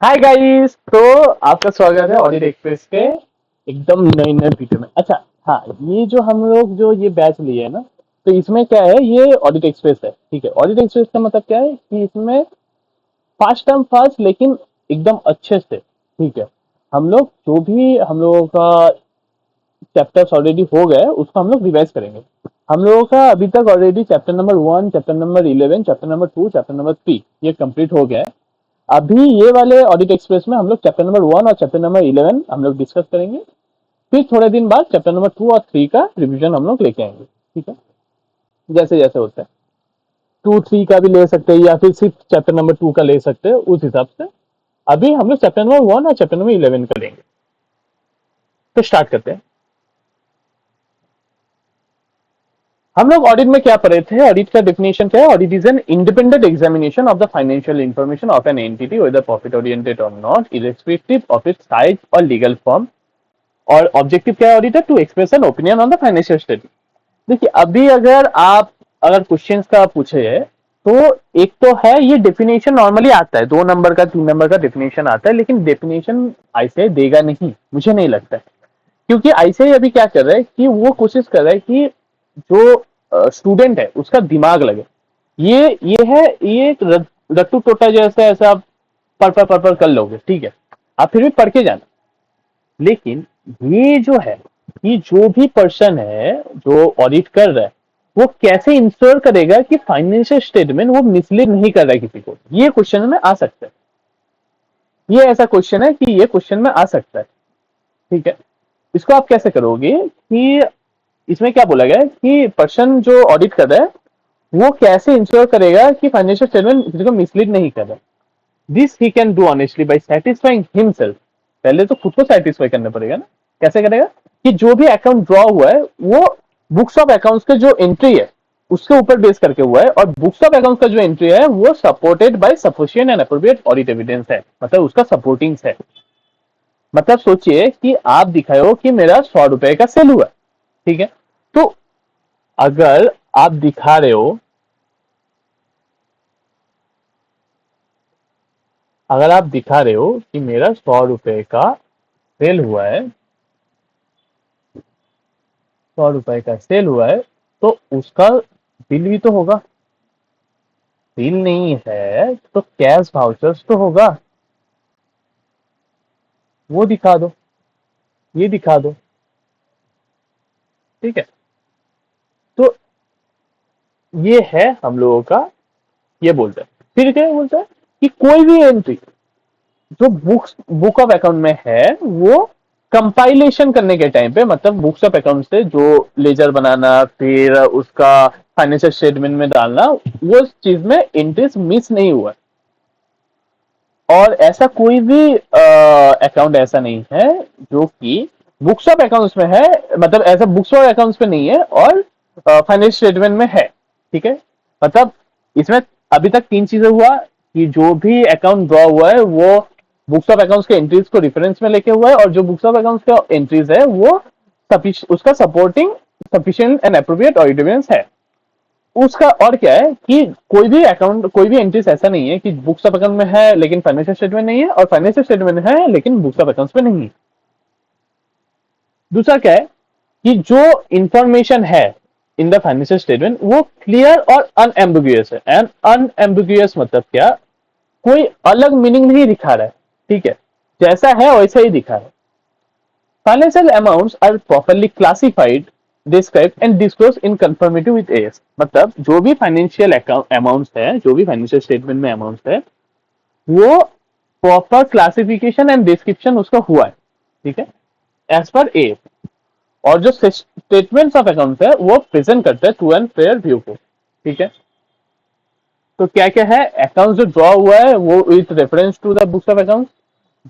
Hi guys. तो आपका स्वागत है ऑडिट एक्सप्रेस के एकदम नए नए वीडियो में। अच्छा, हाँ, ये जो हम लोग जो ये बैच लिए है ना, तो इसमें क्या है, ये ऑडिट एक्सप्रेस है। ठीक है, ऑडिट एक्सप्रेस का मतलब क्या है कि इसमें फास्ट एंड फास्ट लेकिन एकदम अच्छे से। ठीक है, हम लोग जो भी हम लोगों का चैप्टर्स ऑलरेडी हो गए उसको हम लोग रिवाइज करेंगे। हम लोगों का अभी तक already chapter number 1, chapter number 11, chapter number 2, chapter number 3 ये कंप्लीट हो गया है। अभी ये वाले ऑडिट एक्सप्रेस में हम लोग चैप्टर नंबर 1 और चैप्टर नंबर 11 हम लोग डिस्कस करेंगे। फिर थोड़े दिन बाद चैप्टर नंबर 2 और 3 का रिवीजन हम लोग लेके आएंगे। ठीक है, जैसे जैसे होता है 2 3 का भी ले सकते हैं या फिर सिर्फ चैप्टर नंबर 2 का ले सकते हैं, उस हिसाब से अभी हम लोग चैप्टर नंबर 1 और चैप्टर नंबर 11 का लेंगे। तो स्टार्ट करते हैं। हम लोग ऑडिट में क्या पढ़े थे? ऑडिट का डेफिनेशन क्या है? Audit is an independent examination of the financial information of an entity whether profit oriented और not irrespective of its size और लीगल फॉर्म। और ऑब्जेक्टिव क्या है auditor? To express an opinion on the financial statement. देखिए, अभी अगर questions का पूछे है तो एक तो है ये डेफिनेशन नॉर्मली आता है, 2 नंबर का 3 नंबर का डेफिनेशन आता है, लेकिन डेफिनेशन ऐसे देगा नहीं, मुझे नहीं लगता है। क्योंकि ऐसे अभी क्या कर रहा है कि वो कोशिश कर रहा है कि जो स्टूडेंट है उसका दिमाग लगे। ये है, ये एक रट्टू टोटा जैसा ऐसा आप पर कर लोगे। ठीक है, आप फिर भी पढ़ के जाना। लेकिन ये जो है कि जो भी पर्सन है जो ऑडिट कर रहा है वो कैसे इंश्योर करेगा कि फाइनेंशियल स्टेटमेंट वो मिसलीड नहीं कर रहा है किसी को, ये क्वेश्चन में आ सकता है। ये ऐसा क्वेश्चन है कि ये क्वेश्चन में आ सकता है। ठीक है, इसको आप कैसे करोगे कि इसमें क्या बोला गया है कि पर्सन जो ऑडिट कर रहा है वो कैसे इंश्योर करेगा कि फाइनेंशियल स्टेटमेंट किसी को मिसलीड नहीं कर रहा है। This he can do honestly by satisfying himself. पहले तो खुद को सेटिस्फाई करना पड़ेगा ना। कैसे करेगा कि जो भी अकाउंट ड्रॉ हुआ है वो बुक्स ऑफ अकाउंट्स के जो एंट्री है उसके ऊपर बेस करके हुआ है, और बुक्स ऑफ अकाउंट्स का जो एंट्री है वो supported by sufficient and appropriate audit evidence है, मतलब उसका सपोर्टिंग्स है। मतलब सोचिए कि आप दिखाए हो कि मेरा 100 रुपए का सेल हुआ। ठीक है, तो अगर आप दिखा रहे हो, अगर आप दिखा रहे हो कि मेरा 100 रुपए का सेल हुआ है, 100 रुपए का सेल हुआ है, तो उसका बिल भी तो होगा। बिल नहीं है तो कैश वाउचर्स तो होगा, वो दिखा दो, ये दिखा दो। ठीक है, तो ये है हम लोगों का, ये बोलते हैं। फिर क्या बोलता है कि कोई भी एंट्री जो बुक ऑफ अकाउंट में है वो कंपाइलेशन करने के टाइम पे, मतलब बुक्स ऑफ अकाउंट से जो लेजर बनाना फिर उसका फाइनेंशियल स्टेटमेंट में डालना, वो चीज में एंट्रीज मिस नहीं हुआ। और ऐसा कोई भी अकाउंट ऐसा नहीं है जो कि बुक्स ऑफ अकाउंट्स में है, मतलब ऐसा बुक्स ऑफ अकाउंट्स में नहीं है और फाइनेंशियल स्टेटमेंट में है। ठीक है, मतलब इसमें अभी तक 3 चीजें हुआ कि जो भी अकाउंट ड्रॉ हुआ है वो बुक्स ऑफ अकाउंट्स के एंट्रीज को रेफरेंस में लेके हुआ है, और जो बुक्स ऑफ अकाउंट्स का एंट्रीज है वो उसका supporting sufficient and appropriate audit evidence है उसका। और क्या है कि कोई भी अकाउंट, कोई भी एंट्रीज ऐसा नहीं है कि बुक्स ऑफ अकाउंट में है लेकिन फाइनेंशियल स्टेटमेंट नहीं है, और फाइनेंशियल स्टेटमेंट है लेकिन बुक्स ऑफ अकाउंट्स में नहीं है। दूसरा क्या है कि जो इंफॉर्मेशन है इन द फाइनेंशियल स्टेटमेंट वो क्लियर और अनएम्बिगुअस है। एंड अनएम्बिगुअस मतलब क्या? कोई अलग मीनिंग नहीं दिखा रहा है। ठीक है, जैसा है वैसा ही दिखा रहा है। Financial amounts are properly classified, describe and disclose in conformity with AS. मतलब जो भी फाइनेंशियल अमाउंट्स है, जो भी फाइनेंशियल स्टेटमेंट में अमाउंट्स है, वो प्रॉपर क्लासिफिकेशन एंड डिस्क्रिप्शन उसका हुआ है। ठीक है, एज पर ए। और जो स्टेटमेंट्स ऑफ अकाउंट्स है वो प्रेजेंट करते हैं ट्रू एंड फेयर व्यू को। ठीक है, तो क्या क्या है? अकाउंट जो ड्रॉ हुआ है वो with reference to the books of account,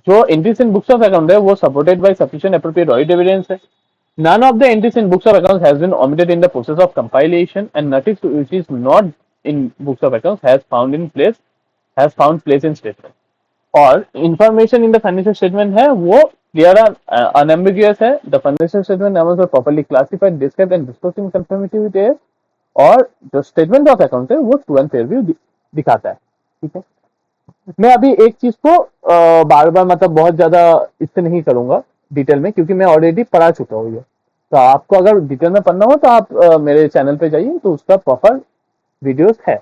जो entries in books of account है वो supported by sufficient appropriate audit evidence है। None of the entries in books of accounts has been omitted in the process of compilation, and nothing which is not in books of accounts has found place in statement. और information in the financial statement है वो clear and unambiguous है. The financial statement numbers are properly classified, described and disclosed in conformity with it. और जो statement of account है वो true and fair view दिखाता है। ठीक है, मैं अभी एक चीज को बार बार मतलब बहुत ज्यादा इससे नहीं करूंगा डिटेल में, क्योंकि मैं ऑलरेडी पढ़ा चुका हूँ ये। तो आपको अगर डिटेल में पढ़ना हो तो आप मेरे चैनल पे जाइए, तो उसका प्रॉपर वीडियोस है।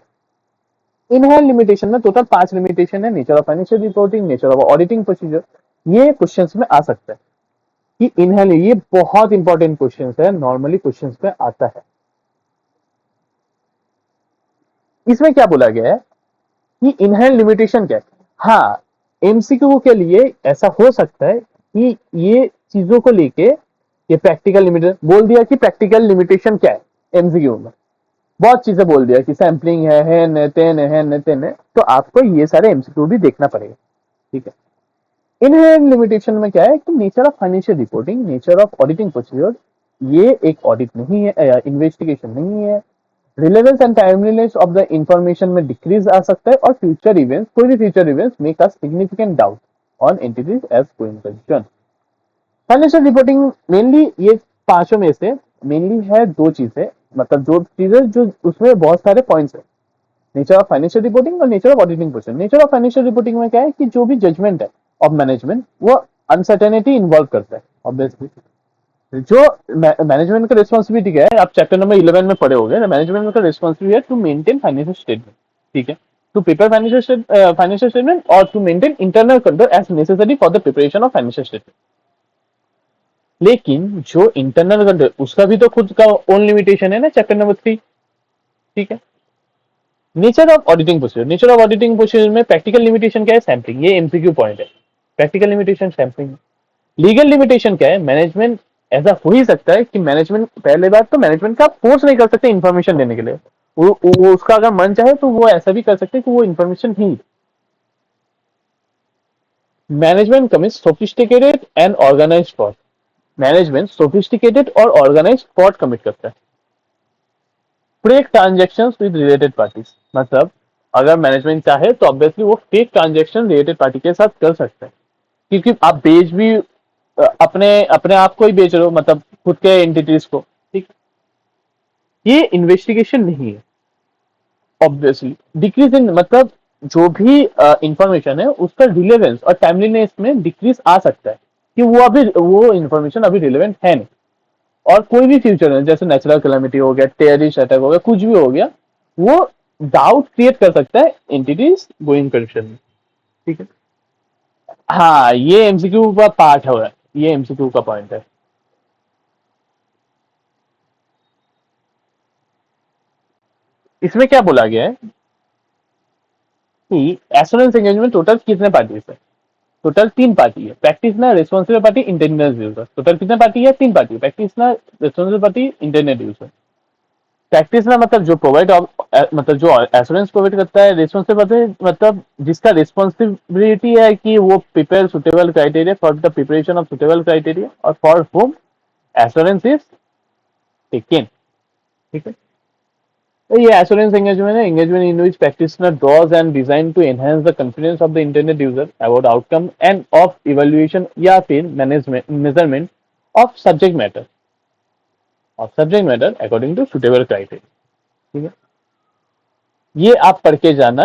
इनहेरेंट लिमिटेशन में टोटल 5 लिमिटेशन है। Nature of financial reporting, nature of auditing procedure, ये क्वेश्चंस में आ सकता है कि इनहेरेंट, ये बहुत इंपॉर्टेंट क्वेश्चंस है, नॉर्मली क्वेश्चंस में आता है। इसमें क्या बोला गया है कि इनहेरेंट लिमिटेशन क्या है। हाँ, एमसीक्यू के लिए ऐसा हो सकता है कि ये चीजों को लेके ये प्रैक्टिकल लिमिटेशन बोल दिया कि प्रैक्टिकल लिमिटेशन क्या है। एमसीक्यू में बहुत चीजें बोल दिया कि सैम्पलिंग है न तेन है न तेन है, तो आपको ये सारे एमसीक्यू भी देखना पड़ेगा। ठीक है। इनहेरेंट लिमिटेशन में क्या है कि nature of financial reporting, nature of auditing procedure, ये एक ऑडिट नहीं है, इन्वेस्टिगेशन नहीं है। Relevance and timeliness of the information में डिक्रीज आ सकता है, और फ्यूचर इवेंट्स, कोई भी future events make a significant doubt on entities as going concern. Financial reporting mainly ये पांचों में से मेनली है दो चीजें, मतलब जो चीजें जो उसमें बहुत सारे पॉइंट्स है। नेचर ऑफ फाइनेंशियल रिपोर्टिंग और nature of auditing procedure. Nature of financial reporting में क्या है कि जो भी जजमेंट है ऑफ मैनेजमेंट, वो अनसर्टेनिटी इन्वॉल्व करता है ऑब्वियसली। जो मैनेजमेंट का रिस्पॉन्सिबिलिटी क्या है, आप चैप्टर नंबर 11 में पढ़े होंगे। मैनेजमेंट का रिस्पॉन्सिबिलिटी है टू मेंटेन फाइनेंशियल स्टेटमेंट। ठीक है, टू प्रिपेयर फाइनेंशियल स्टेटमेंट और to maintain internal control as necessary for the preparation of financial statement. लेकिन जो इंटरनल कंट्रोल, उसका भी तो खुद का ओन लिमिटेशन है ना, चैप्टर नंबर 3। ठीक है। Nature of auditing procedure. Nature of auditing procedure में प्रैक्टिकल लिमिटेशन क्या है, सैम्पलिंग। ये एमसीक्यू पॉइंट है। Practical limitation sampling. Legal limitation क्या है, मैनेजमेंट ऐसा हो ही सकता है कि मैनेजमेंट, पहले बात तो मैनेजमेंट का फोर्स नहीं कर सकते इन्फॉर्मेशन देने के लिए। वो उसका अगर मन चाहे तो वो ऐसा भी कर सकते हैं कि वो इन्फॉर्मेशन ही। Management commits sophisticated and organised fraud. Management sophisticated और ऑर्गेनाइज्ड फ्रॉड कमिट करता है। Fake transaction with related parties, मतलब अगर मैनेजमेंट चाहे तो ऑब्वियसली वो फेक ट्रांजेक्शन रिलेटेड पार्टी के साथ कर सकता है, क्योंकि आप बेच भी अपने अपने आप को ही बेच रहे हो, मतलब खुद के एंटिटीज को। ठीक, ये इन्वेस्टिगेशन नहीं है ऑब्वियसली। डिक्रीज इन, मतलब जो भी इंफॉर्मेशन है उसका रिलेवेंस और टाइमलीनेस में डिक्रीज आ सकता है कि वो इंफॉर्मेशन अभी रिलेवेंट है नहीं। और कोई भी फ्यूचर में जैसे नेचुरल कैलेमिटी हो गया, टेररिस्ट अटैक हो गया, कुछ भी हो गया, वो डाउट क्रिएट कर सकता है एंटिटीज गोइंग कंडीशन में। ठीक है। हाँ, ये एमसीक्यू का पार्ट है, ये एमसीक्यू का पॉइंट है। इसमें क्या बोला गया है कि एश्योरेंस एंगेजमेंट टोटल कितने पार्टी है। टोटल 3 पार्टी है, practitioner, responsible party, internet user. Total कितने पार्टी है, 3 party, practitioner, responsible party, internet user. Practitioner मतलब जो प्रोवाइड, मतलब जो एश्योरेंस प्रोवाइड करता है। रिस्पॉन्सिबल पार्टी मतलब जिसका रिस्पॉन्सिबिलिटी है कि वो prepare suitable criteria for the preparation of suitable criteria और for home assurance is taken. ठीक है। तो ये एश्योरेंस एंगेजमेंट है, engagement in which practitioner draws and design to enhance the confidence of the internet user about outcome and of evaluation या फिर management measurement of subject matter according to suitable criteria. ठीक है। ये आप पढ़ के जाना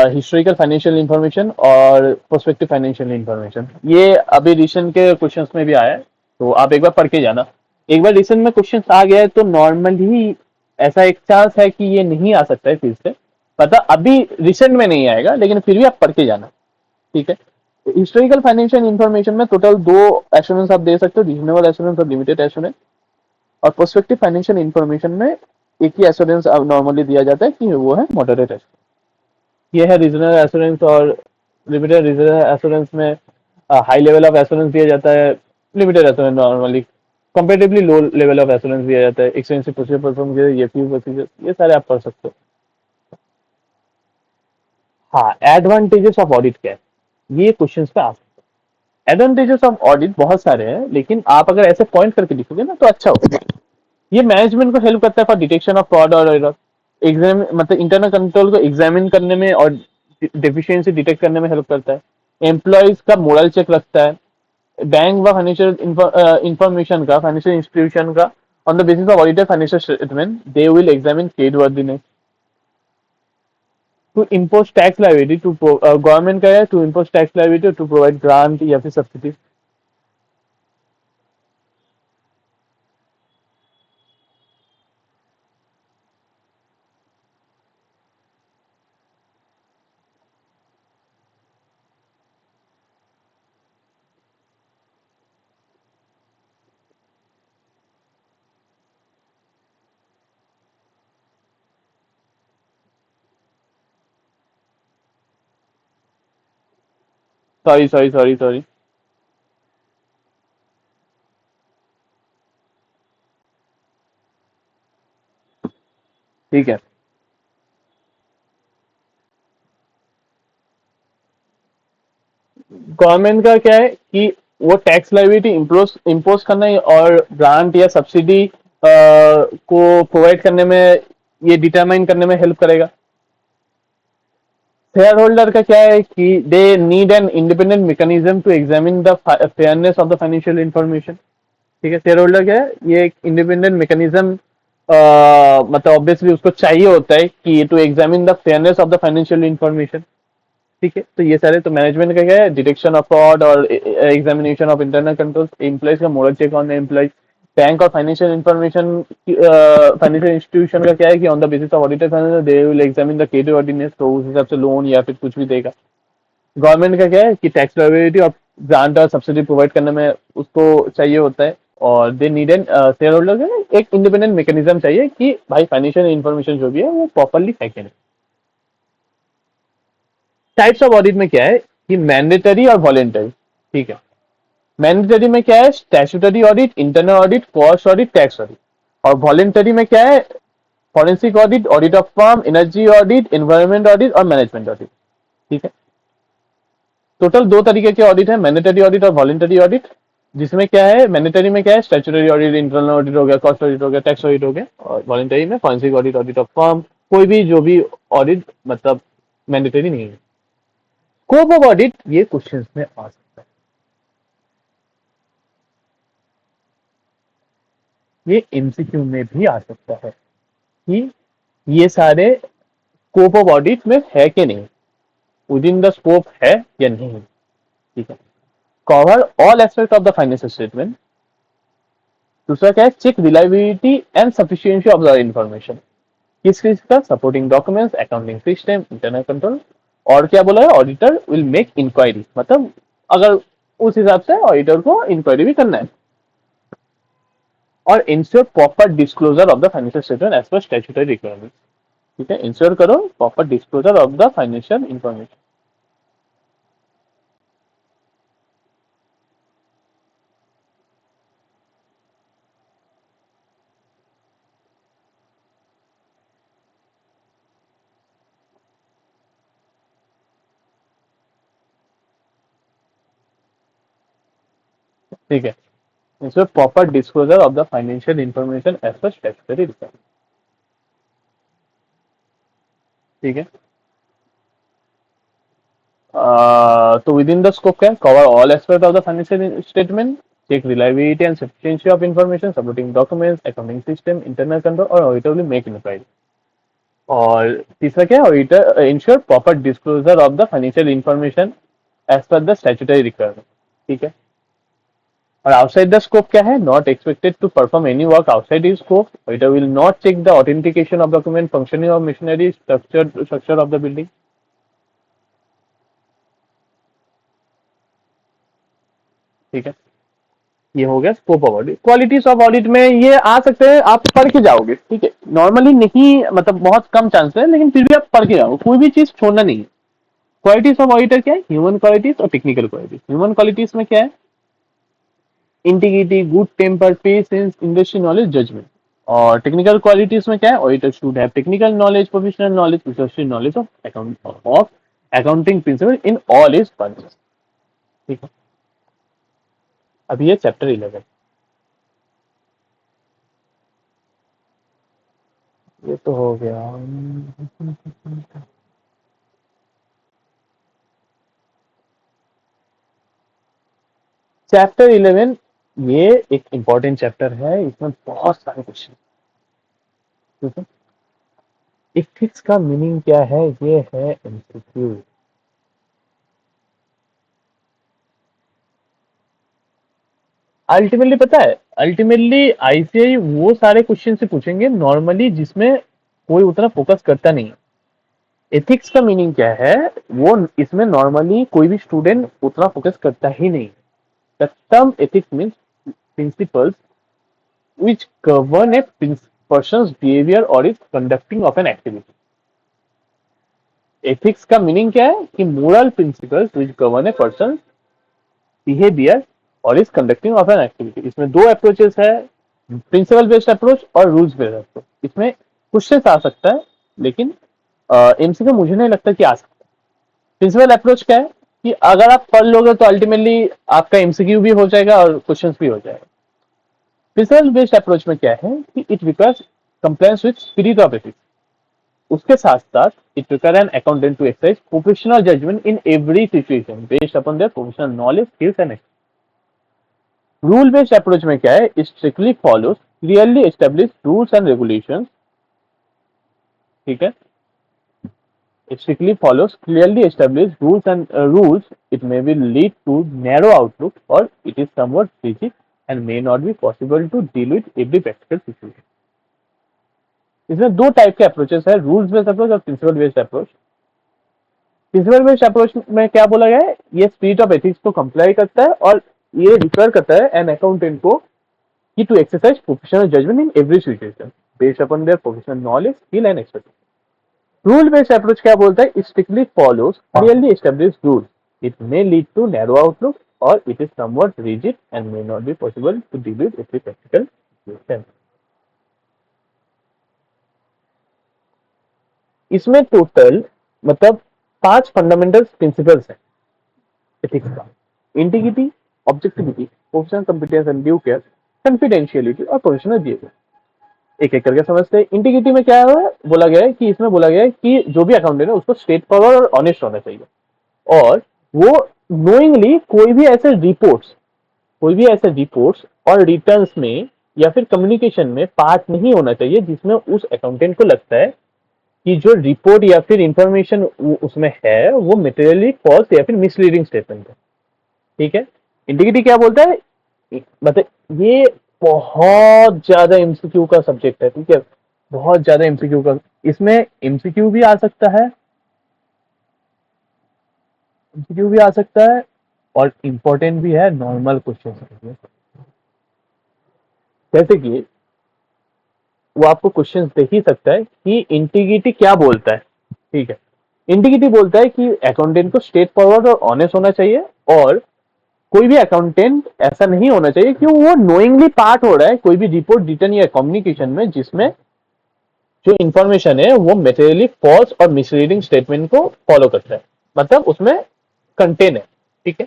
हिस्टोरिकल फाइनेंशियल इंफॉर्मेशन और प्रोस्पेक्टिव फाइनेंशियल इंफॉर्मेशन। ये अभी रिसेंट के क्वेश्चंस में भी आया है, तो आप एक बार पढ़ के जाना। एक बार रिसेंट में क्वेश्चंस आ गया है तो नॉर्मली ऐसा एक चांस है कि ये नहीं आ सकता है फिर से, पता अभी रिसेंट में नहीं आएगा, लेकिन फिर भी आप पढ़ के जाना। ठीक है। हिस्टोरिकल फाइनेंशियल इंफॉर्मेशन में टोटल 2 एश्योरेंस आप दे सकते हो, रीजनेबल एश्योरेंस और लिमिटेड एश्योरेंस। और प्रोस्पेक्टिव फाइनेंशियल इंफॉर्मेशन में एक ही एश्योरेंस नॉर्मली दिया जाता है कि वो है मॉडरेट एश्योरेंस। ये है रीजनल एश्योरेंस और लिमिटेड। रीजनल एश्योरेंस में हाई लेवल ऑफ एश्योरेंस दिया जाता है, limited assurance normally comparatively low level of assurance दिया जाता है। एक्सटेंसिव प्रोसीजर परफॉर्म किया, ये फ्यू प्रोसीजर, ये सारे आप पढ़ सकते हो। हाँ, एडवांटेजेस ऑफ ऑडिट क्या है, ये क्वेश्चन पे आ सकते हैं। एडवांटेजेस ऑफ ऑडिट बहुत सारे हैं, लेकिन आप अगर ऐसे पॉइंट करके लिखोगे ना तो अच्छा होगा। ये मैनेजमेंट को हेल्प करता है फॉर डिटेक्शन ऑफ फ्रॉड और एरर। एग्जाम मतलब इंटरनल कंट्रोल को एग्जामिन करने में और डेफिशिएंसी डिटेक्ट करने में हेल्प करता है। एम्प्लॉयज का मोरल चेक रखता है। बैंक व फाइनेंशियल इंफॉर्मेशन का, फाइनेंशियल इंस्टीट्यूशन का, on the basis of audited financial statement they will examine creditworthiness. To impose tax liability to government का है to impose tax liability to provide grant या फिर subsidy. Sorry sorry sorry sorry. ठीक है। Government का क्या है कि वो टैक्स लाइबिलिटी इम्पोज इम्पोज करना है और ग्रांट या सब्सिडी को प्रोवाइड करने में, ये डिटरमाइन करने में हेल्प करेगा। शेयर होल्डर का क्या है कि they need an independent mechanism to examine the fairness of the financial information. ठीक है, शेयर होल्डर क्या है, ये एक इंडिपेंडेंट मैकेनिज्म, मतलब ऑब्वियसली उसको चाहिए होता है कि to examine the fairness of the financial information. ठीक है, तो ये सारे तो मैनेजमेंट का क्या है, डिटेक्शन ऑफ फ्रॉड और examination of internal control, employees का moral check on employees. Bank और फाइनेंशियल इंफॉर्मेशन, फाइनेंशियल इंस्टीट्यूशन का क्या है कि on the basis of auditor they will examine the credit worthiness, तो उस हिसाब से लोन या फिर कुछ भी देगा। गवर्नमेंट का क्या है कि टैक्स लायबिलिटी और ग्रांट और सब्सिडी प्रोवाइड करने में उसको चाहिए होता है, और दे नीड एन शेयर होल्डर एक इंडिपेंडेंट मैकेनिज्म चाहिए कि भाई फाइनेंशियल इंफॉर्मेशन जो भी है वो प्रॉपरली है कि नहीं। टाइप्स ऑफ ऑडिट में क्या है कि मैंडेटरी और वॉलेंटरी। ठीक है, मैंडेटरी में क्या है, statutory audit, internal audit, cost audit, tax audit. और वॉलेंटरी में क्या है, forensic audit, audit of firm, energy audit, environment audit और मैनेजमेंट ऑडिट। ठीक है, टोटल दो तरीके के ऑडिट है, मैंडेटरी ऑडिट और वॉलेंटरी ऑडिट। जिसमें क्या है, मैंडेटरी में क्या है, स्टैट्यूटरी ऑडिट, इंटरनल ऑडिट हो गया, कॉस्ट ऑडिट हो गया, टैक्स ऑडिट हो गया। और वॉलेंटरी में forensic audit, audit of firm, कोई भी जो भी ऑडिट मतलब मैंडेटरी नहीं है। स्कोप ऑफ ऑडिट ये क्वेश्चंस में आ सकता है, ये एमसीक्यू में भी आ सकता है कि ये सारे स्कोप ऑफ ऑडिट में है कि नहीं, विद इन द स्कोप है या नहीं। ठीक है, cover all aspect of the financial statement. दूसरा क्या है, check reliability and sufficiency of the information. किस किस का, supporting documents, accounting system, internal control. और क्या बोला है, ऑडिटर विल मेक इंक्वायरी, मतलब अगर उस हिसाब से ऑडिटर को इंक्वायरी भी करना है। और ensure proper disclosure of the financial statement as per statutory requirement. ठीक है, इंश्योर करो proper disclosure of the financial information. ठीक है, ensure proper disclosure of the financial information as per statutory requirement. ठीक है, तो विद इन द स्कोप क्या, cover all aspect of the financial statement, check reliability and sufficiency of information, supporting documents, accounting system, internal control और auditor will make inquiry. और तीसरा क्या है, auditor ensure proper disclosure of the financial information as per the statutory requirement. ठीक है, और outside the scope क्या है, not expected to perform any work outside the scope, auditor will not check the authentication of document, functioning of machinery, structure of the building. ठीक है, ये हो गया scope of audit. Qualities of audit में ये आ सकते हैं, आप पढ़ के जाओगे। ठीक है, नॉर्मली नहीं, मतलब बहुत कम चांस है, लेकिन फिर भी आप पढ़ के जाओगे, कोई भी चीज छोड़ना नहीं है। क्वालिटीज ऑफ ऑडिटर क्या है, ह्यूमन क्वालिटीज और टेक्निकल क्वालिटीज। ह्यूमन क्वालिटीज में क्या है, integrity, good temper, patience, industry knowledge, judgement. और टेक्निकल क्वालिटीज में क्या है, auditor should have technical knowledge, professional knowledge, industry knowledge of accounting principle in all its branches. ठीक है, अभी ये चैप्टर 11, ये तो हो गया। चैप्टर 11 ये एक इंपॉर्टेंट चैप्टर है, इसमें बहुत सारे क्वेश्चन। ठीक है, एथिक्स का मीनिंग क्या है, ये है एमसीक्यू। अल्टीमेटली पता है, अल्टीमेटली आईसीआई वो सारे क्वेश्चन से पूछेंगे नॉर्मली जिसमें कोई उतना फोकस करता नहीं है। एथिक्स का मीनिंग क्या है, वो इसमें नॉर्मली कोई भी स्टूडेंट उतना फोकस करता ही नहीं। The term ethics means principles which govern a person's behavior or is conducting of an activity। Ethics का मीनिंग क्या है कि moral principles which govern a person behaviour और is conducting of an activity. इसमें दो approaches है, principle based approach और rules based approach. इसमें क्वेश्चन आ सकता है लेकिन एमसीक्यू मुझे नहीं लगता कि आ सकता। प्रिंसिपल अप्रोच क्या है कि अगर आप पढ़ लोगे तो अल्टीमेटली आपका एमसीक्यू भी हो जाएगा और क्वेश्चन भी हो जाएगा। प्रिंसिपल बेस्ड अप्रोच में क्या है कि it requires compliance with spirit of ethics. उसके साथ साथ it require an accountant to exercise professional judgement in every situation based upon their professional knowledge, skills and rule based approach में क्या है, it strictly follows clearly establish rules and regulations. ठीक है, it strictly follows clearly established rules. It may be lead to narrow outlook or it is somewhat rigid and may not be possible to deal with every practical situation। इसमें दो type के approaches है, rules based approach और principal based approach. Principal based approach में क्या बोला गया है, ये स्पिरिट ऑफ एथिक्स को कंप्लाई करता है और ये रिक्वायर करता है एन अकाउंटेंट को कि to exercise professional judgement in every situation based upon their professional knowledge, skill and expertise. Rule based approach क्या बोलता है, strictly follows clearly established rules. It may lead to narrow outlook और it is somewhat rigid and may not be possible to deal with every practical situation. इसमें total मतलब 5 fundamental principles हैं ethics का: integrity, objectivity, professional competence and due care, confidentiality और professional behaviour. एक एक करके समझते हैं। इंटीग्रिटी में क्या है, बोला गया है कि इसमें बोला गया है कि जो भी अकाउंटेंट है उसको स्ट्रेट फॉरवर्ड और ऑनेस्ट होना चाहिए और वो नोइंगली कोई भी ऐसे रिपोर्ट्स और रिटर्न्स में या फिर कम्युनिकेशन में पार्ट नहीं होना चाहिए जिसमें उस अकाउंटेंट को लगता है कि जो रिपोर्ट या फिर इंफॉर्मेशन उसमें है वो मटेरियली फॉल्स या फिर मिसलीडिंग स्टेटमेंट है। ठीक है, इंटीग्रिटी क्या बोलता है, मतलब ये बहुत ज्यादा एमसीक्यू का सब्जेक्ट है। ठीक है, बहुत ज्यादा एमसीक्यू का, इसमें एमसीक्यू भी आ सकता है, एमसीक्यू भी आ सकता है और इंपॉर्टेंट भी है नॉर्मल क्वेश्चन। जैसे कि वो आपको क्वेश्चन दे ही सकता है कि इंटीग्रिटी क्या बोलता है। ठीक है, इंटीग्रिटी बोलता है कि अकाउंटेंट को स्ट्रेट फॉरवर्ड और ऑनेस्ट होना चाहिए और कोई भी अकाउंटेंट ऐसा नहीं होना चाहिए कि वो नोइंगली पार्ट हो रहा है कोई भी रिपोर्ट, रिटर्न या कम्युनिकेशन में जिसमें जो इंफॉर्मेशन है वो मटेरियली फॉल्स और मिसलीडिंग स्टेटमेंट को फॉलो करता है, मतलब उसमें कंटेन है। ठीक है,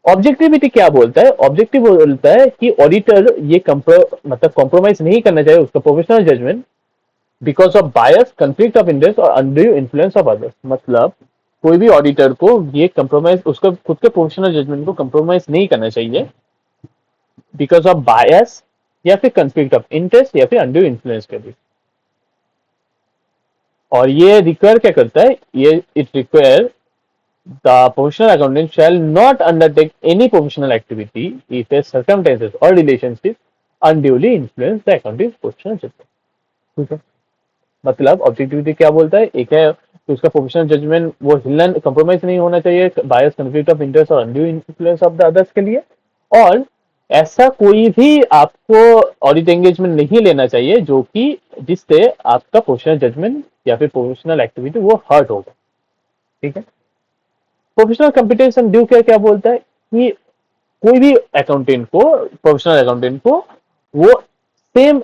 ऑब्जेक्टिविटी क्या बोलता है, ऑब्जेक्टिव बोलता है कि ऑडिटर ये मतलब कॉम्प्रोमाइज नहीं करना चाहिए उसका professional judgement because of bias, conflict of interest और अनड्यू इन्फ्लुएंस ऑफ अदर्स। मतलब कोई भी ऑडिटर को ये कंप्रोमाइज, उसका खुद के प्रोफेशनल जजमेंट को कंप्रोमाइज नहीं करना चाहिए बिकॉज ऑफ बायस या फिर कंफ्लिक्ट ऑफ इंटरेस्ट या फिर अनड्यू इन्फ्लुएंस के लिए। और ये रिक्वायर क्या करता है, ये it require the professional accountant shall not undertake any professional activity if a circumstances or relationships unduly influence the accountant's professional judgment। ठीक है, मतलब ऑब्जेक्टिविटी क्या बोलता है, एक है कि उसका प्रोफेशनल जजमेंट वो हिलना, कंप्रोमाइज नहीं होना चाहिए बायस, कॉन्फ्लिक्ट ऑफ इंटरेस्ट और undue influence of the others के लिए। और ऐसा कोई भी आपको ऑडिट एंगेजमेंट नहीं लेना चाहिए जो कि जिससे आपका प्रोफेशनल जजमेंट या फिर प्रोफेशनल एक्टिविटी वो हर्ट होगा। ठीक है, professional competence and due care क्या बोलता है कि कोई भी अकाउंटेंट को, प्रोफेशनल अकाउंटेंट को वो सेम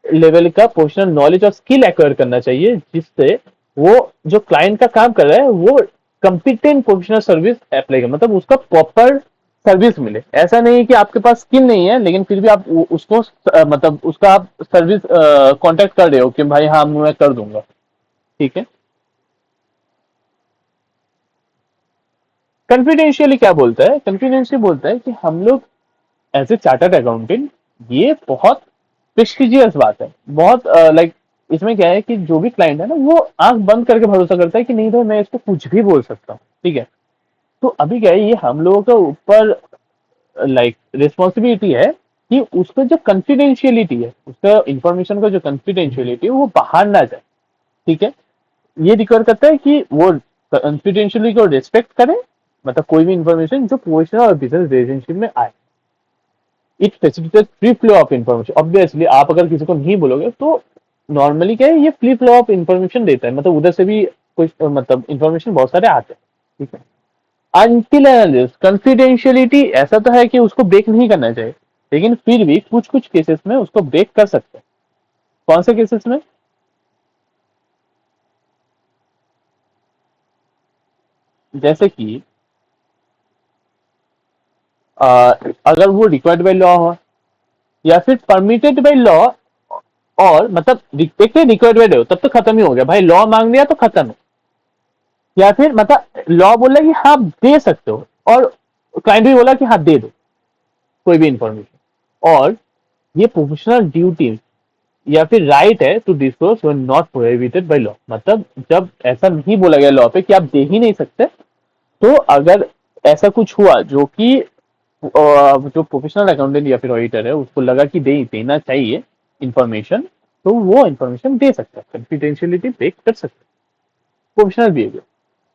लेवल का प्रोफेशनल नॉलेज और स्किल एक्वायर करना चाहिए जिससे वो जो क्लाइंट का काम कर रहा है वो कंपिटेंट प्रोफेशनल सर्विस अप्लाई कर, मतलब उसका प्रॉपर सर्विस मिले। ऐसा नहीं कि आपके पास स्किल नहीं है लेकिन फिर भी आप उसको मतलब उसका आप सर्विस कॉन्टेक्ट कर रहे हो कि भाई हाँ मैं कर दूंगा। ठीक है, कॉन्फिडेंशियली क्या बोलता है, कॉन्फिडेंशियल बोलता है कि हम लोग एज ए चार्टर्ड अकाउंटेंट, ये बहुत प्रेस्टिजियस बात है, बहुत लाइक इसमें क्या है कि जो भी क्लाइंट है ना वो आंख बंद करके भरोसा करता है कि नहीं भाई मैं इसको कुछ भी बोल सकता हूँ, ठीक है। तो अभी क्या है, ये हम लोगों के ऊपर लाइक रिस्पॉन्सिबिलिटी है कि उसका जो कॉन्फिडेंशियलिटी है, उसका इंफॉर्मेशन का जो कॉन्फिडेंशियलिटी है वो बाहर ना जाए, ठीक है। ये रिक्वायर करता है कि वो कॉन्फिडेंशियलिटी को रिस्पेक्ट करे, मतलब कोई भी इंफॉर्मेशन जो प्रोफेशनल और बिजनेस रिलेशनशिप में आए। It facilitate free flow of information. Obviously आप अगर किसी को नहीं बोलोगे तो नॉर्मली क्या है, ये फ्री फ्लो ऑफ इन्फॉर्मेशन देता है, मतलब उधर से भी कुछ मतलब इन्फॉर्मेशन बहुत सारे आते हैं, ठीक है। अनटिल कॉन्फिडेंशियलिटी ऐसा तो है कि उसको ब्रेक नहीं करना चाहिए, लेकिन फिर भी कुछ कुछ केसेस में उसको ब्रेक कर सकते हैं। कौन से केसेस में? जैसे कि अगर वो रिक्वायर्ड बाय लॉ हो या फिर परमिटेड बाय लॉ, और मतलब एक रिक्वायर्ड बाय लॉ तब तो खत्म ही हो गया भाई, लॉ मांग लिया तो खत्म है। या फिर मतलब लॉ बोला कि हाँ दे सकते हो, और क्लाइंट भी बोला कि हाँ दे दो कोई भी इंफॉर्मेशन, और ये प्रोफेशनल ड्यूटी या फिर राइट है to disclose when not prohibited by law. मतलब जब ऐसा नहीं बोला गया लॉ पे कि आप दे ही नहीं सकते, तो अगर ऐसा कुछ हुआ जो कि जो प्रोफेशनल अकाउंटेंट या फिर ऑडिटर है उसको लगा कि देना चाहिए इंफॉर्मेशन, तो वो इंफॉर्मेशन दे सकता है, कॉन्फिडेंशियलिटी ब्रेक कर सकता है। प्रोफेशनल बिहेवियर,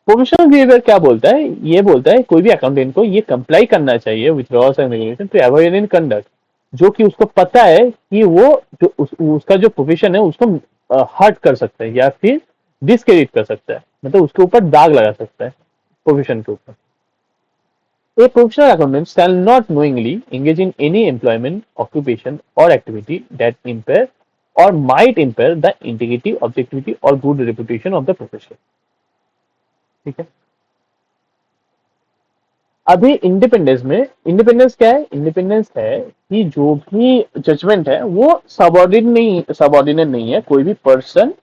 प्रोफेशनल बिहेवियर क्या बोलता है, ये बोलता है कोई भी अकाउंटेंट को ये कंप्लाई करना चाहिए with laws and regulation to avoid in conduct, जो कि उसको पता है कि वो जो उसका जो प्रोफेशन है उसको हर्ट कर सकता है या फिर डिसक्रेडिट कर सकता है, मतलब उसके ऊपर दाग लगा सकता है प्रोफेशन के ऊपर। A professional accountant shall not knowingly engage in any employment, occupation, or activity that impair or might impair the integrity, objectivity, or good reputation of the profession. ठीक है। अभी इंडिपेंडेंस में, इंडिपेंडेंस क्या है? इंडिपेंडेंस है कि जो भी जजमेंट है वो सबऑर्डिनेट नहीं है कोई भी पर्सन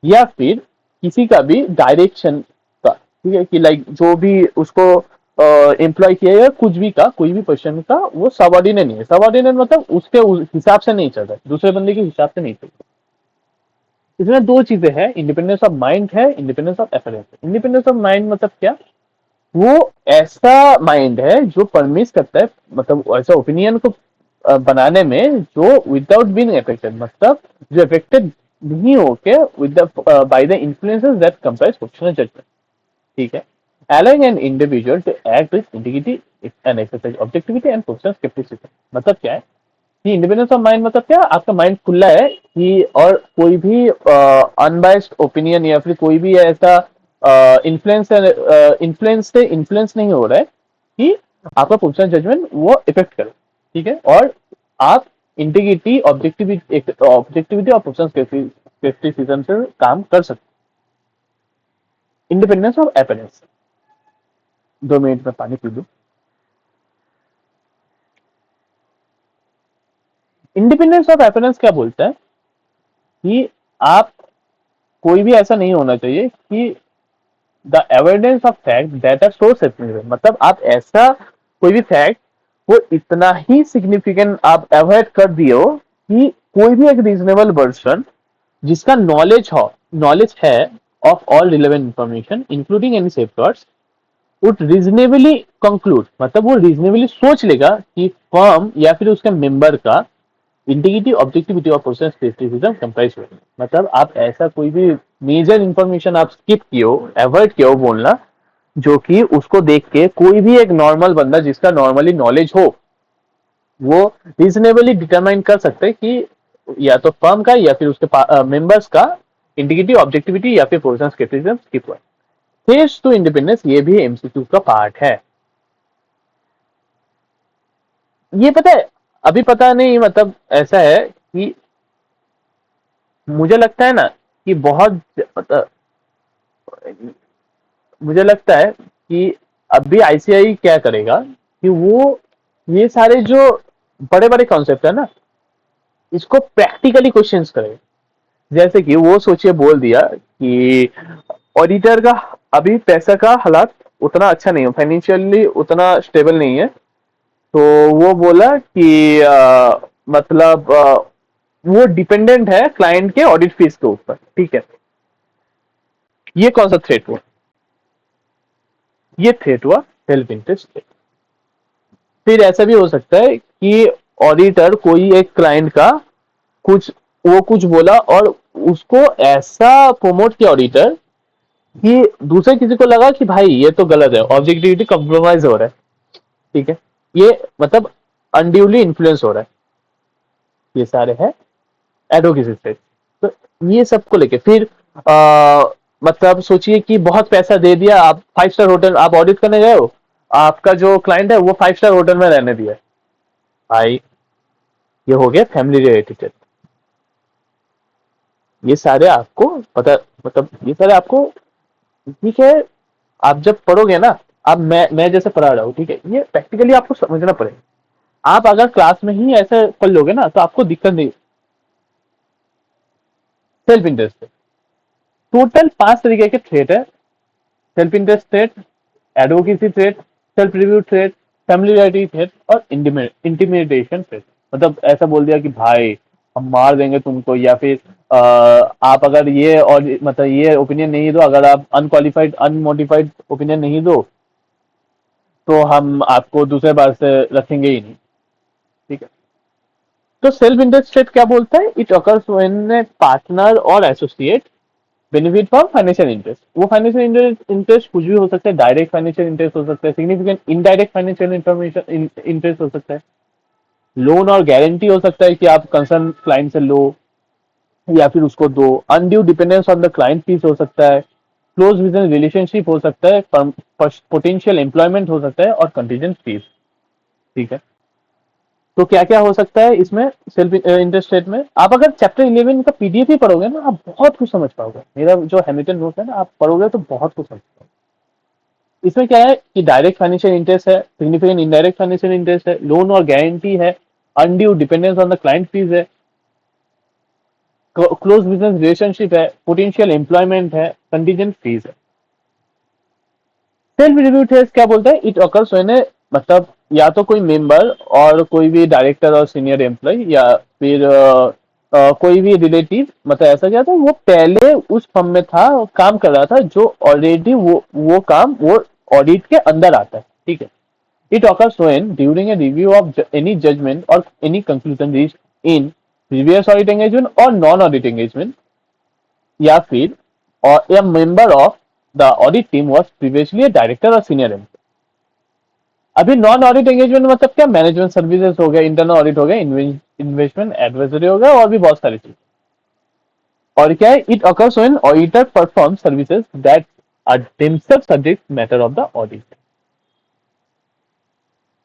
या फिर किसी का भी डायरेक्शन का, ठीक है। कि लाइक जो भी उसको एम्प्लॉय किया है कुछ भी का, कोई भी पर्सन का वो सबऑर्डिनेट नहीं है। सबऑर्डिनेट मतलब उसके हिसाब से नहीं चल रहा है, दूसरे बंदे के हिसाब से नहीं चल रहा। इसमें दो चीजें हैं, इंडिपेंडेंस ऑफ माइंड है, independence of appearance. Independence of mind मतलब क्या? वो ऐसा माइंड है जो परमिट करता है, मतलब ऐसा ओपिनियन को बनाने में जो विदाउट बीइंग अफेक्टेड, मतलब जो अफेक्टेड नहीं होके with by the influences that compromise professional judgement, ठीक है। allowing an individual to act with integrity and exercise objectivity and professional skepticism। मतलब क्या है कि इंडिपेंडेंस ऑफ माइंड मतलब क्या, आपका माइंड खुला है कि और कोई भी अनबायस्ड ओपिनियन या फिर कोई भी ऐसा इन्फ्लुएंस से इन्फ्लुएंस नहीं हो रहा है कि आपका प्रोफेशनल जजमेंट वो इफेक्ट करे, ठीक है। और आप इंटीग्रिटी, ऑब्जेक्टिविटी और प्रोफेशनल स्केप्टिसिज्म से काम कर सकते। इंडिपेंडेंस ऑफ अपीयरेंस, 2 मिनट में पानी पी लूं। इंडिपेंडेंस ऑफ अपीयरेंस क्या बोलता है कि आप कोई भी ऐसा नहीं होना चाहिए कि the evidence of fact that are so significant, मतलब आप ऐसा कोई भी फैक्ट वो इतना ही सिग्निफिकेंट आप अवॉइड कर दिए हो कि कोई भी एक रीजनेबल पर्सन जिसका नॉलेज है of all relevant information including any safeguards would reasonably conclude, मतलब वो रीजनेबली सोच लेगा कि फर्म या फिर उसके मेंबर का इंटीग्रिटी, ऑब्जेक्टिविटी और प्रोसेस क्रिटिसिज्म कंप्राइज हुए। मतलब आप ऐसा कोई भी मेजर इंफॉर्मेशन आप स्किप किए हो, अवॉइड किए हो बोलना, जो कि उसको देख के कोई भी एक नॉर्मल बंदा जिसका नॉर्मली नॉलेज हो वो रीजनेबली डिटरमाइन कर सकते हैं कि या तो फर्म का या फिर उसके मेंबर्स का इंटीग्रिटी, ऑब्जेक्टिविटी या फिर प्रोसेस क्रिटिसिज्म स्किप हुआ। फेस टू इंडिपेंडेंस ये भी एमसीक्यू का पार्ट है। ये पता है, अभी पता नहीं, मतलब ऐसा है कि मुझे लगता है ना कि बहुत मतलब मुझे लगता है कि अभी आईसीआई क्या करेगा कि वो ये सारे जो बड़े बड़े कॉन्सेप्ट है ना इसको प्रैक्टिकली क्वेश्चंस करेगा। जैसे कि वो सोचिए बोल दिया कि ऑडिटर का अभी पैसा का हालात उतना अच्छा नहीं है, फाइनेंशियली उतना स्टेबल नहीं है, तो वो बोला कि मतलब वो डिपेंडेंट है क्लाइंट के ऑडिट फीस के ऊपर, ठीक है। ये कौन सा थ्रेट हुआ? ये थ्रेट हुआ सेल्फ इंटरेस्ट थ्रेट। फिर ऐसा भी हो सकता है कि ऑडिटर कोई एक क्लाइंट का कुछ वो कुछ बोला और उसको ऐसा प्रमोट किया ऑडिटर कि दूसरे किसी को लगा कि भाई ये तो गलत है, ऑब्जेक्टिविटी कॉम्प्रोमाइज हो रहा है, ठीक है। ये मतलब अनड्यूली इन्फ्लुएंस हो रहा है। ये सारे हैं एडवोकेसी से। तो ये सबको लेके फिर मतलब सोचिए कि बहुत पैसा दे दिया, आप 5 स्टार होटल आप ऑडिट करने गए हो, आपका जो क्लाइंट है वो 5 स्टार होटल में रहने दिया भाई, ये हो गया फैमिली रिलेटेड। ये सारे आपको पता, मतलब ये सारे आपको, ठीक है। आप जब पढ़ोगे ना, अब मैं जैसे पढ़ा रहा हूँ, ठीक है, ये प्रैक्टिकली आपको समझना पड़ेगा। आप अगर क्लास में ही ऐसे पढ़ लोगे ना तो आपको दिक्कत नहीं। सेल्फ इंटरेस्ट टोटल 5 तरीके के थ्रेट है। Self interest threat, advocacy threat, self review threat, familiarity threat और इंटिमिडेशन थ्रेट। मतलब ऐसा बोल दिया कि भाई हम मार देंगे तुमको, या फिर आप अगर ये और मतलब ये ओपिनियन नहीं दो, अगर आप अनक्वालिफाइड अनमोडिफाइड ओपिनियन नहीं दो तो हम आपको दूसरे बार से रखेंगे ही नहीं, ठीक है। तो सेल्फ इंटरेस्ट थ्रेट क्या बोलता है? इट अकर्स व्हेन पार्टनर और associate benefit from financial interest. वो फाइनेंशियल इंटरेस्ट कुछ भी हो सकता है, डायरेक्ट फाइनेंशियल इंटरेस्ट हो सकता है, significant indirect financial information interest हो सकता है, लोन और गारंटी हो सकता है कि आप कंसर्न क्लाइंट से लो या फिर उसको दो, undue dependence on the client fees हो सकता है, क्लोज बिजनेस रिलेशनशिप हो सकता है, पोटेंशियल एम्प्लॉयमेंट हो सकता है और कंटीजेंट फीस, ठीक है। तो क्या क्या हो सकता है इसमें सेल्फ इंटरेस्ट रेट में? आप अगर चैप्टर 11 का पीडीएफ ही पढ़ोगे ना, आप बहुत कुछ समझ पाओगे। मेरा जो हैमिल्टन नोट है ना, आप पढ़ोगे तो बहुत कुछ समझ पाओगे। इसमें क्या है कि डायरेक्ट फाइनेंशियल इंटरेस्ट है, सिग्निफिकेंट इनडायरेक्ट फाइनेंशियल इंटरेस्ट है, लोन और गारंटी है, undue dependence on the client fees है, क्लोज बिजनेस रिलेशनशिप है, पोटेंशियल एम्प्लॉयमेंट है, कंटीजेंट फीस है। सेल्फ रिव्यू टेस्ट क्या बोलता है? इट अकर्स व्हेन मतलब या तो कोई मेंबर और कोई भी डायरेक्टर और सीनियर एम्प्लॉय या फिर कोई भी रिलेटिव, मतलब ऐसा क्या था, वो पहले उस फर्म में था, काम कर रहा था, जो ऑलरेडी वो काम वो ऑडिट के अंदर आता है, ठीक है। It occurs when during a review of any judgment or any conclusion reached in previous audit engagement or non audit engagement, या फिर और a member of the audit team was previously a director or senior employee। अभी non audit engagement मतलब क्या? Management services हो गया, internal audit हो गया, इन्वेस्टमेंट एडवाइजरी हो गया और भी बहुत सारी चीज। और क्या है? It occurs when auditor performs services that are themselves subject matter of the audit।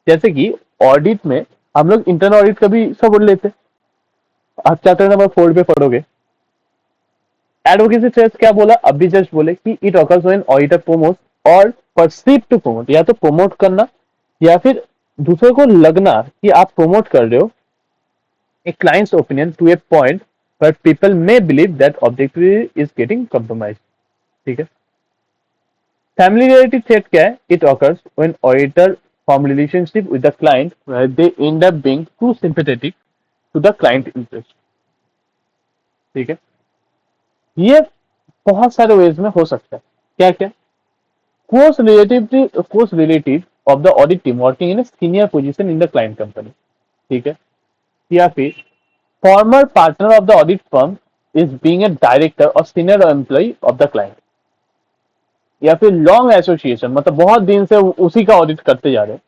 जैसे कि ऑडिट में हम लोग इंटरनल ऑडिट का भी सब बोल लेते हैं, आप चैप्टर नंबर 4 पे पढ़ोगे। एडवोकेसी ट्रेस क्या बोला? अभी जस्ट बोले कि it occurs when auditor promote और परसीव टू प्रोमोट, या तो प्रोमोट करना या फिर दूसरे को लगना कि आप प्रोमोट कर रहे हो a client's opinion to a point where people may believe that objectivity is getting compromised, ठीक है। Familiarity threat क्या है? It occurs when auditor form relationship with the client where they end up being too sympathetic to the client interest, ठीक है। ये बहुत सारे veg में हो सकता है। क्या क्या? close relative of the audit team working in a senior position in the client company, ठीक है। या फिर former partner of the audit firm is being a director or senior employee of the client, या फिर long association, मतलब बहुत दिन से उसी का ऑडिट करते जा रहे हैं,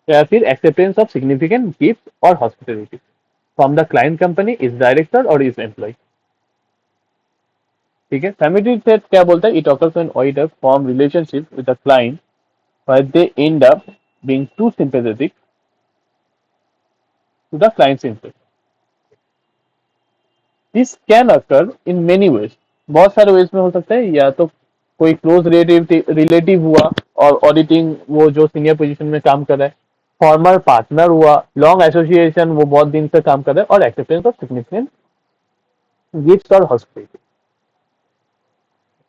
या फिर एक्सेप्टेंस ऑफ सिग्निफिकेंट गिफ्ट और hospitality from the client company its director और इज एम्प्लॉय, ठीक है। फैमिली थ्रेट क्या बोलता है? It occurs when auditor form relationship with the client where they end up being too sympathetic to the client's interest. This can occur in many ways, बहुत सारे veg में हो सकता है। या तो कोई क्लोज रिलेटिव हुआ और ऑडिटिंग वो जो सीनियर पोजीशन में काम कर रहा है, फॉर्मर पार्टनर हुआ, लॉन्ग एसोसिएशन वो बहुत दिन से काम कर रहा है, और एक्सेप्टेंस ऑफ सिग्निफिकेंट गिफ्ट और हॉस्पिटलिटी।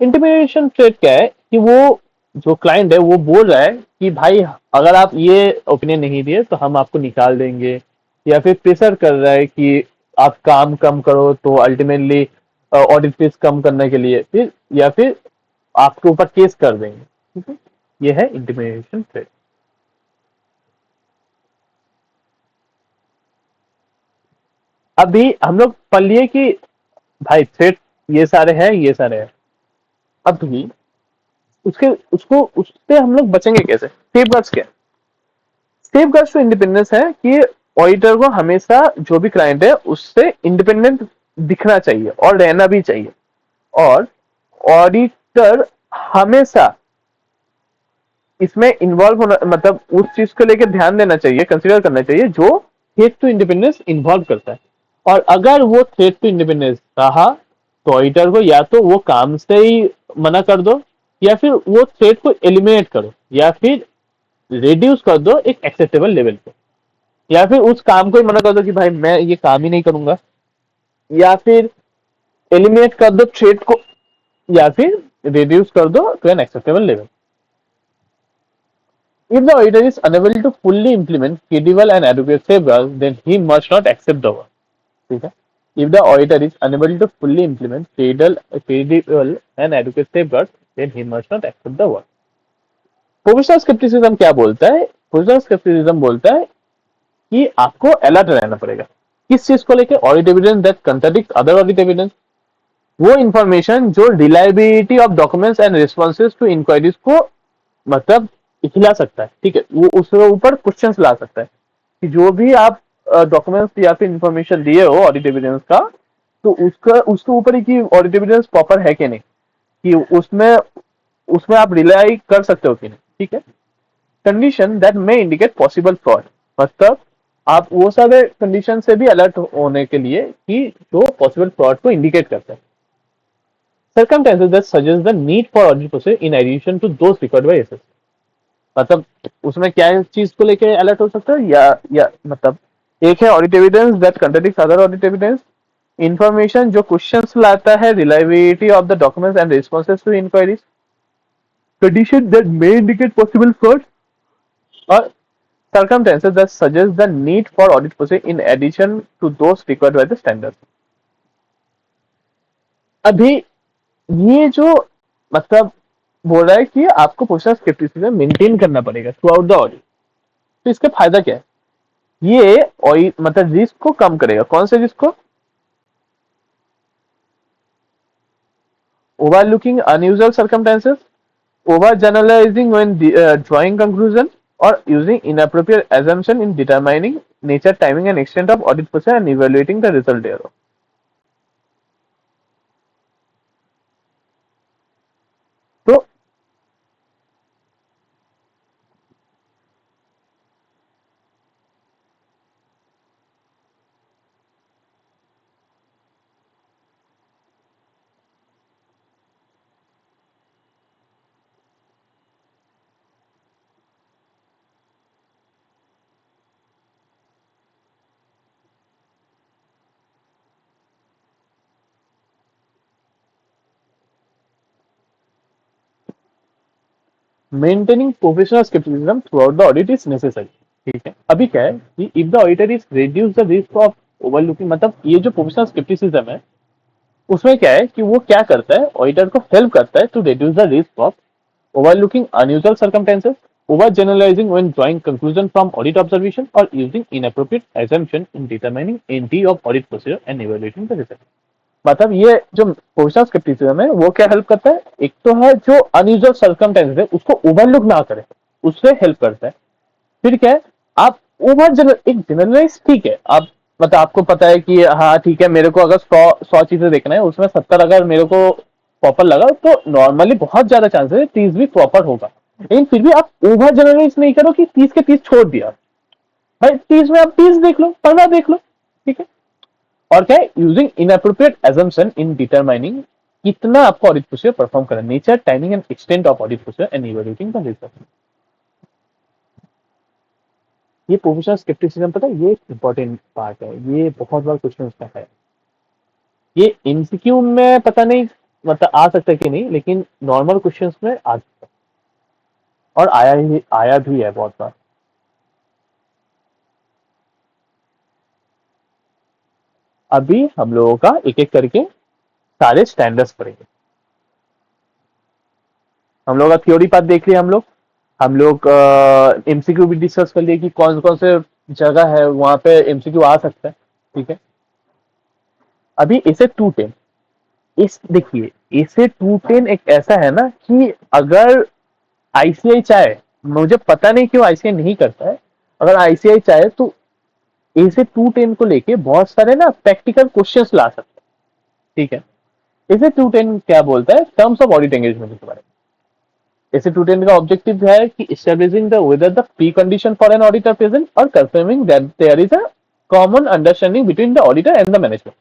इंटिमिडेशन ट्रेट क्या है कि वो जो क्लाइंट है वो बोल रहा है कि भाई अगर आप ये ओपिनियन नहीं दिए तो हम आपको निकाल देंगे, या फिर प्रेशर कर रहा है कि आप काम कम करो तो अल्टीमेटली ऑडिट फीस कम करने के लिए फिर या फिर आपके ऊपर केस कर देंगे। ठीक है, ये है इंटिमिडेशन थ्रेट। अभी हम लोग पढ़ लिए कि भाई थ्रेट ये सारे हैं, ये सारे हैं। अभी उसके उसको उससे हम लोग बचेंगे कैसे? सेफगार्ड्स क्या? सेफगार्ड्स टू इंडिपेंडेंस है कि ऑडिटर को हमेशा जो भी क्लाइंट है उससे इंडिपेंडेंट दिखना चाहिए और रहना भी चाहिए। और ऑडिटर हमेशा इसमें इन्वॉल्व होना, मतलब उस चीज को लेकर ध्यान देना चाहिए, कंसिडर करना चाहिए जो थ्रेट टू इंडिपेंडेंस इन्वॉल्व करता है। और अगर वो थ्रेट टू इंडिपेंडेंस रहा तो ऑडिटर को या तो वो काम से ही मना कर दो, या फिर वो थ्रेट को एलिमिनेट करो, या फिर रिड्यूस कर दो एक एक्सेप्टेबल लेवल पे, या फिर उस काम को ही मना कर दो कि भाई मैं ये काम ही नहीं करूंगा, या फिर एलिमिनेट कर दो थ्रेट को, या फिर रिड्यूस कर दो to an acceptable level. If the auditor is unable to fully implement credible and adequate safeguards, then he must not accept the work. ठीक है? If the auditor is unable to fully implement credible and adequate safeguards, then he must not accept the work. Professional scepticism क्या बोलता है? Professional scepticism बोलता है कि आपको alert रहना पड़ेगा। किस चीज को लेके? Audit evidence that contradict other audit evidence. वो इंफॉर्मेशन जो reliability of documents and responses to inquiries को मतलब खिला सकता है। ठीक है, वो उसके ऊपर क्वेश्चन ला सकता है कि जो भी आप डॉक्यूमेंट्स या फिर इंफॉर्मेशन दिए हो ऑडिट एविडेंस का, तो उसका उसके ऊपर ही कि ऑडिट एविडेंस प्रॉपर है कि नहीं, कि उसमें उसमें आप रिलाई कर सकते हो कि नहीं। ठीक है, condition that may indicate possible fraud, मतलब आप वो सारे कंडीशन से भी अलर्ट होने के लिए कि जो पॉसिबल फ्रॉड को इंडिकेट करता है। Circumstances that suggest the need for audit process in addition to those required by SSC, मतलब उसमें क्या चीज को लेके अलर्ट हो सकता है, या मतलब एक है audit evidence that contradicts other audit evidence, information जो क्वेश्चंस लाता है reliability of the documents and responses to inquiries, condition that may indicate possible fraud, और circumstances that suggest the need for audit process in addition to those required by the standard। अभी ये जो मतलब बोल रहा है कि आपको प्रोफेशनल स्केप्टिसिज्म मेंटेन करना पड़ेगा थ्रू आउट द ऑडिट। तो इसका फायदा क्या है? ये मतलब रिस्क को कम करेगा। कौन से रिस्क को? Overlooking unusual circumstances, over generalising when drawing conclusion, और using inappropriate assumption in determining nature, timing and extent of audit process and evaluating the result thereof। तो maintaining professional scepticism through out the audit is necessary. ठीक है, अभी क्या है कि if the auditor is reduce the risk of overlooking, मतलब ये जो प्रोफेशनल स्केप्टिसिज्म है उसमें क्या है कि वो क्या करता है, ऑडिटर को हेल्प करता है to reduce the risk of overlooking unusual circumstances, overgeneralizing when drawing conclusion from audit observation, or using inappropriate assumption in determining NT of audit procedure and evaluating the result। मतलब ये जो professional scepticism है वो क्या help करता है? एक तो है जो अनयूजुअल सर्कमस्टेंसेस है उसको ओवरलुक ना करे, उससे हेल्प करता है। फिर क्या है, आप ओवर जनरल एक जनरलाइज, ठीक है, आप मतलब आपको पता है कि हाँ ठीक है, मेरे को अगर 100 चीजें देखना है उसमें 70 अगर मेरे को प्रॉपर लगा तो नॉर्मली बहुत ज्यादा चांसेस है 30 भी प्रॉपर होगा। लेकिन फिर भी आप ओवर जनरलाइज नहीं करो कि 30 के 30 छोड़ दिया। भाई 30 में आप 30 देख लो, 15 देख लो। ठीक है, और क्या है, using inappropriate assumption in determining कितना आपको ऑडिट प्रोसीजर परफॉर्म करना, nature, timing and extent of audit procedure and evaluating the result. ये प्रोफेशनल स्केप्टिसिज्म, पता है ये इंपॉर्टेंट पार्ट है, ये बहुत बार क्वेश्चन उसका है। ये एमसीक्यू में पता नहीं मतलब आ सकता है कि नहीं, लेकिन नॉर्मल क्वेश्चंस में आ सकता है और आया भी है बहुत बार। अभी हम लोगों का एक एक करके सारे स्टैंडर्ड्स पढ़ेंगे। हम लोग का थ्योरी पार्ट देख लिया, हम लोग एमसीक्यू भी डिस्कस कर लिए कि कौन कौन से जगह है वहां पे एमसीक्यू आ सकता है। ठीक है, अभी इसे 210, इस देखिए इसे 210 एक ऐसा है ना कि अगर आईसीआई चाहे, मुझे पता नहीं क्यों आईसीआई नहीं करता है, अगर आईसीआई चाहे तो इसे 210 को लेके बहुत सारे ना प्रैक्टिकल क्वेश्चंस ला सकते हैं। ठीक है, इसे 210 क्या बोलता है, टर्म्स ऑफ ऑडिट एंगेजमेंट के बारे में। इसे 210 का ऑब्जेक्टिव है कि establishing the whether the pre condition for an auditor present और confirming that there is a common understanding between the auditor and the management.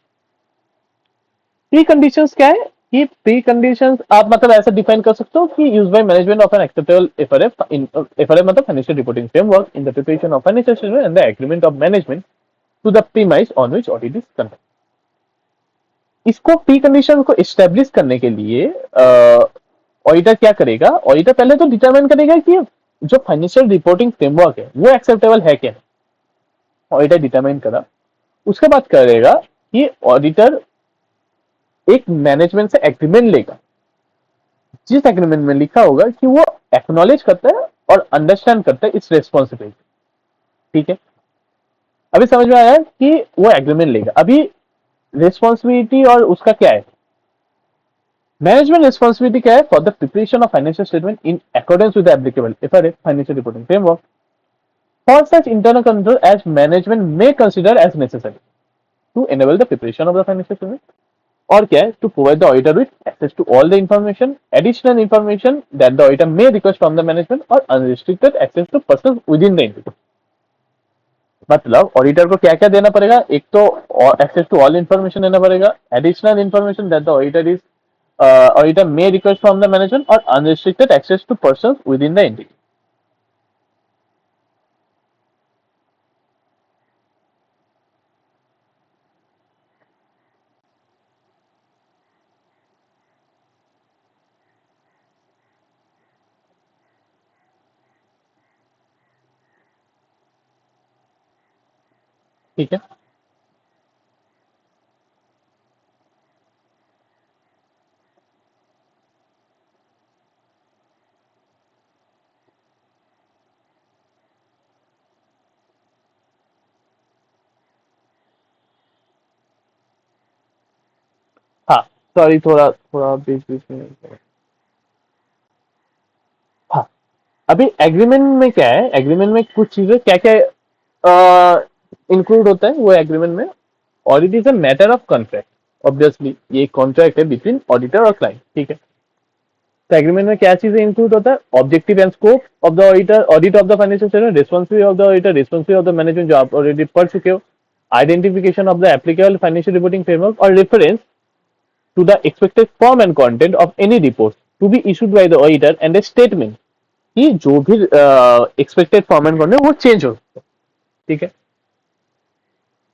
Pre conditions क्या है कि प्री कंडीशंस आप मतलब ऐसा डिफाइन कर सकते हो कि use by management of an acceptable FRF इन एफआरएफ मतलब financial reporting framework in the preparation of financial statement and the agreement of management to the premise on which audit is conducted. इसको pre condition को establish करने के लिए auditor क्या करेगा, auditor पहले तो डिटरमाइन करेगा कि जो फाइनेंशियल रिपोर्टिंग फ्रेमवर्क है वो एक्सेप्टेबल है क्या। ऑडिटर डिटरमाइन करा, उसके बाद करेगा कि ऑडिटर एक मैनेजमेंट से एग्रीमेंट लेगा, जिस एग्रीमेंट में लिखा होगा कि वो एक्नॉलेज करता है और अंडरस्टैंड करता है इट्स रेस्पॉन्सिबिलिटी। ठीक है, अभी समझ में आया कि वो एग्रीमेंट लेगा। अभी रिस्पॉन्सिबिलिटी और उसका क्या है, मैनेजमेंट रिस्पॉन्सिबिलिटी क्या है, for the preparation of financial statement in accordance with applicable FRF financial reporting framework for such internal control as management may consider as necessary to enable the preparation of the financial statement. और क्या है, to provide the auditor with access to all the information additional information that the auditor may request from the management और unrestricted access to person within the entity. मतलब auditor को क्या क्या देना पड़ेगा, एक तो एक्सेस टू ऑल इंफॉर्मेशन देना पड़ेगा, additional information that the auditor is auditor may request from the management और unrestricted access to person within the entity. ठीक है, हाँ सॉरी थोड़ा थोड़ा बीच बीच में। हाँ, अभी एग्रीमेंट में क्या है, एग्रीमेंट में कुछ चीजें क्या क्या इंक्लूड होता है वो एग्रीमेंट में। Audit is a matter of contract, obviously ये कॉन्ट्रैक्ट है बिटवीन ऑडिटर और क्लाइंट। ठीक है, तो एग्रीमेंट में क्या चीजें इंक्लूड होता है, objective and scope of the auditor, audit of the financial statement, responsibility of the auditor, responsibility of the management जो आप ऑलरेडी पढ़ चुके हो, identification of the applicable financial reporting framework और reference to the expected form and content of any report to be issued by the auditor and a statement कि जो भी expected form and content वो change हो। ठीक है,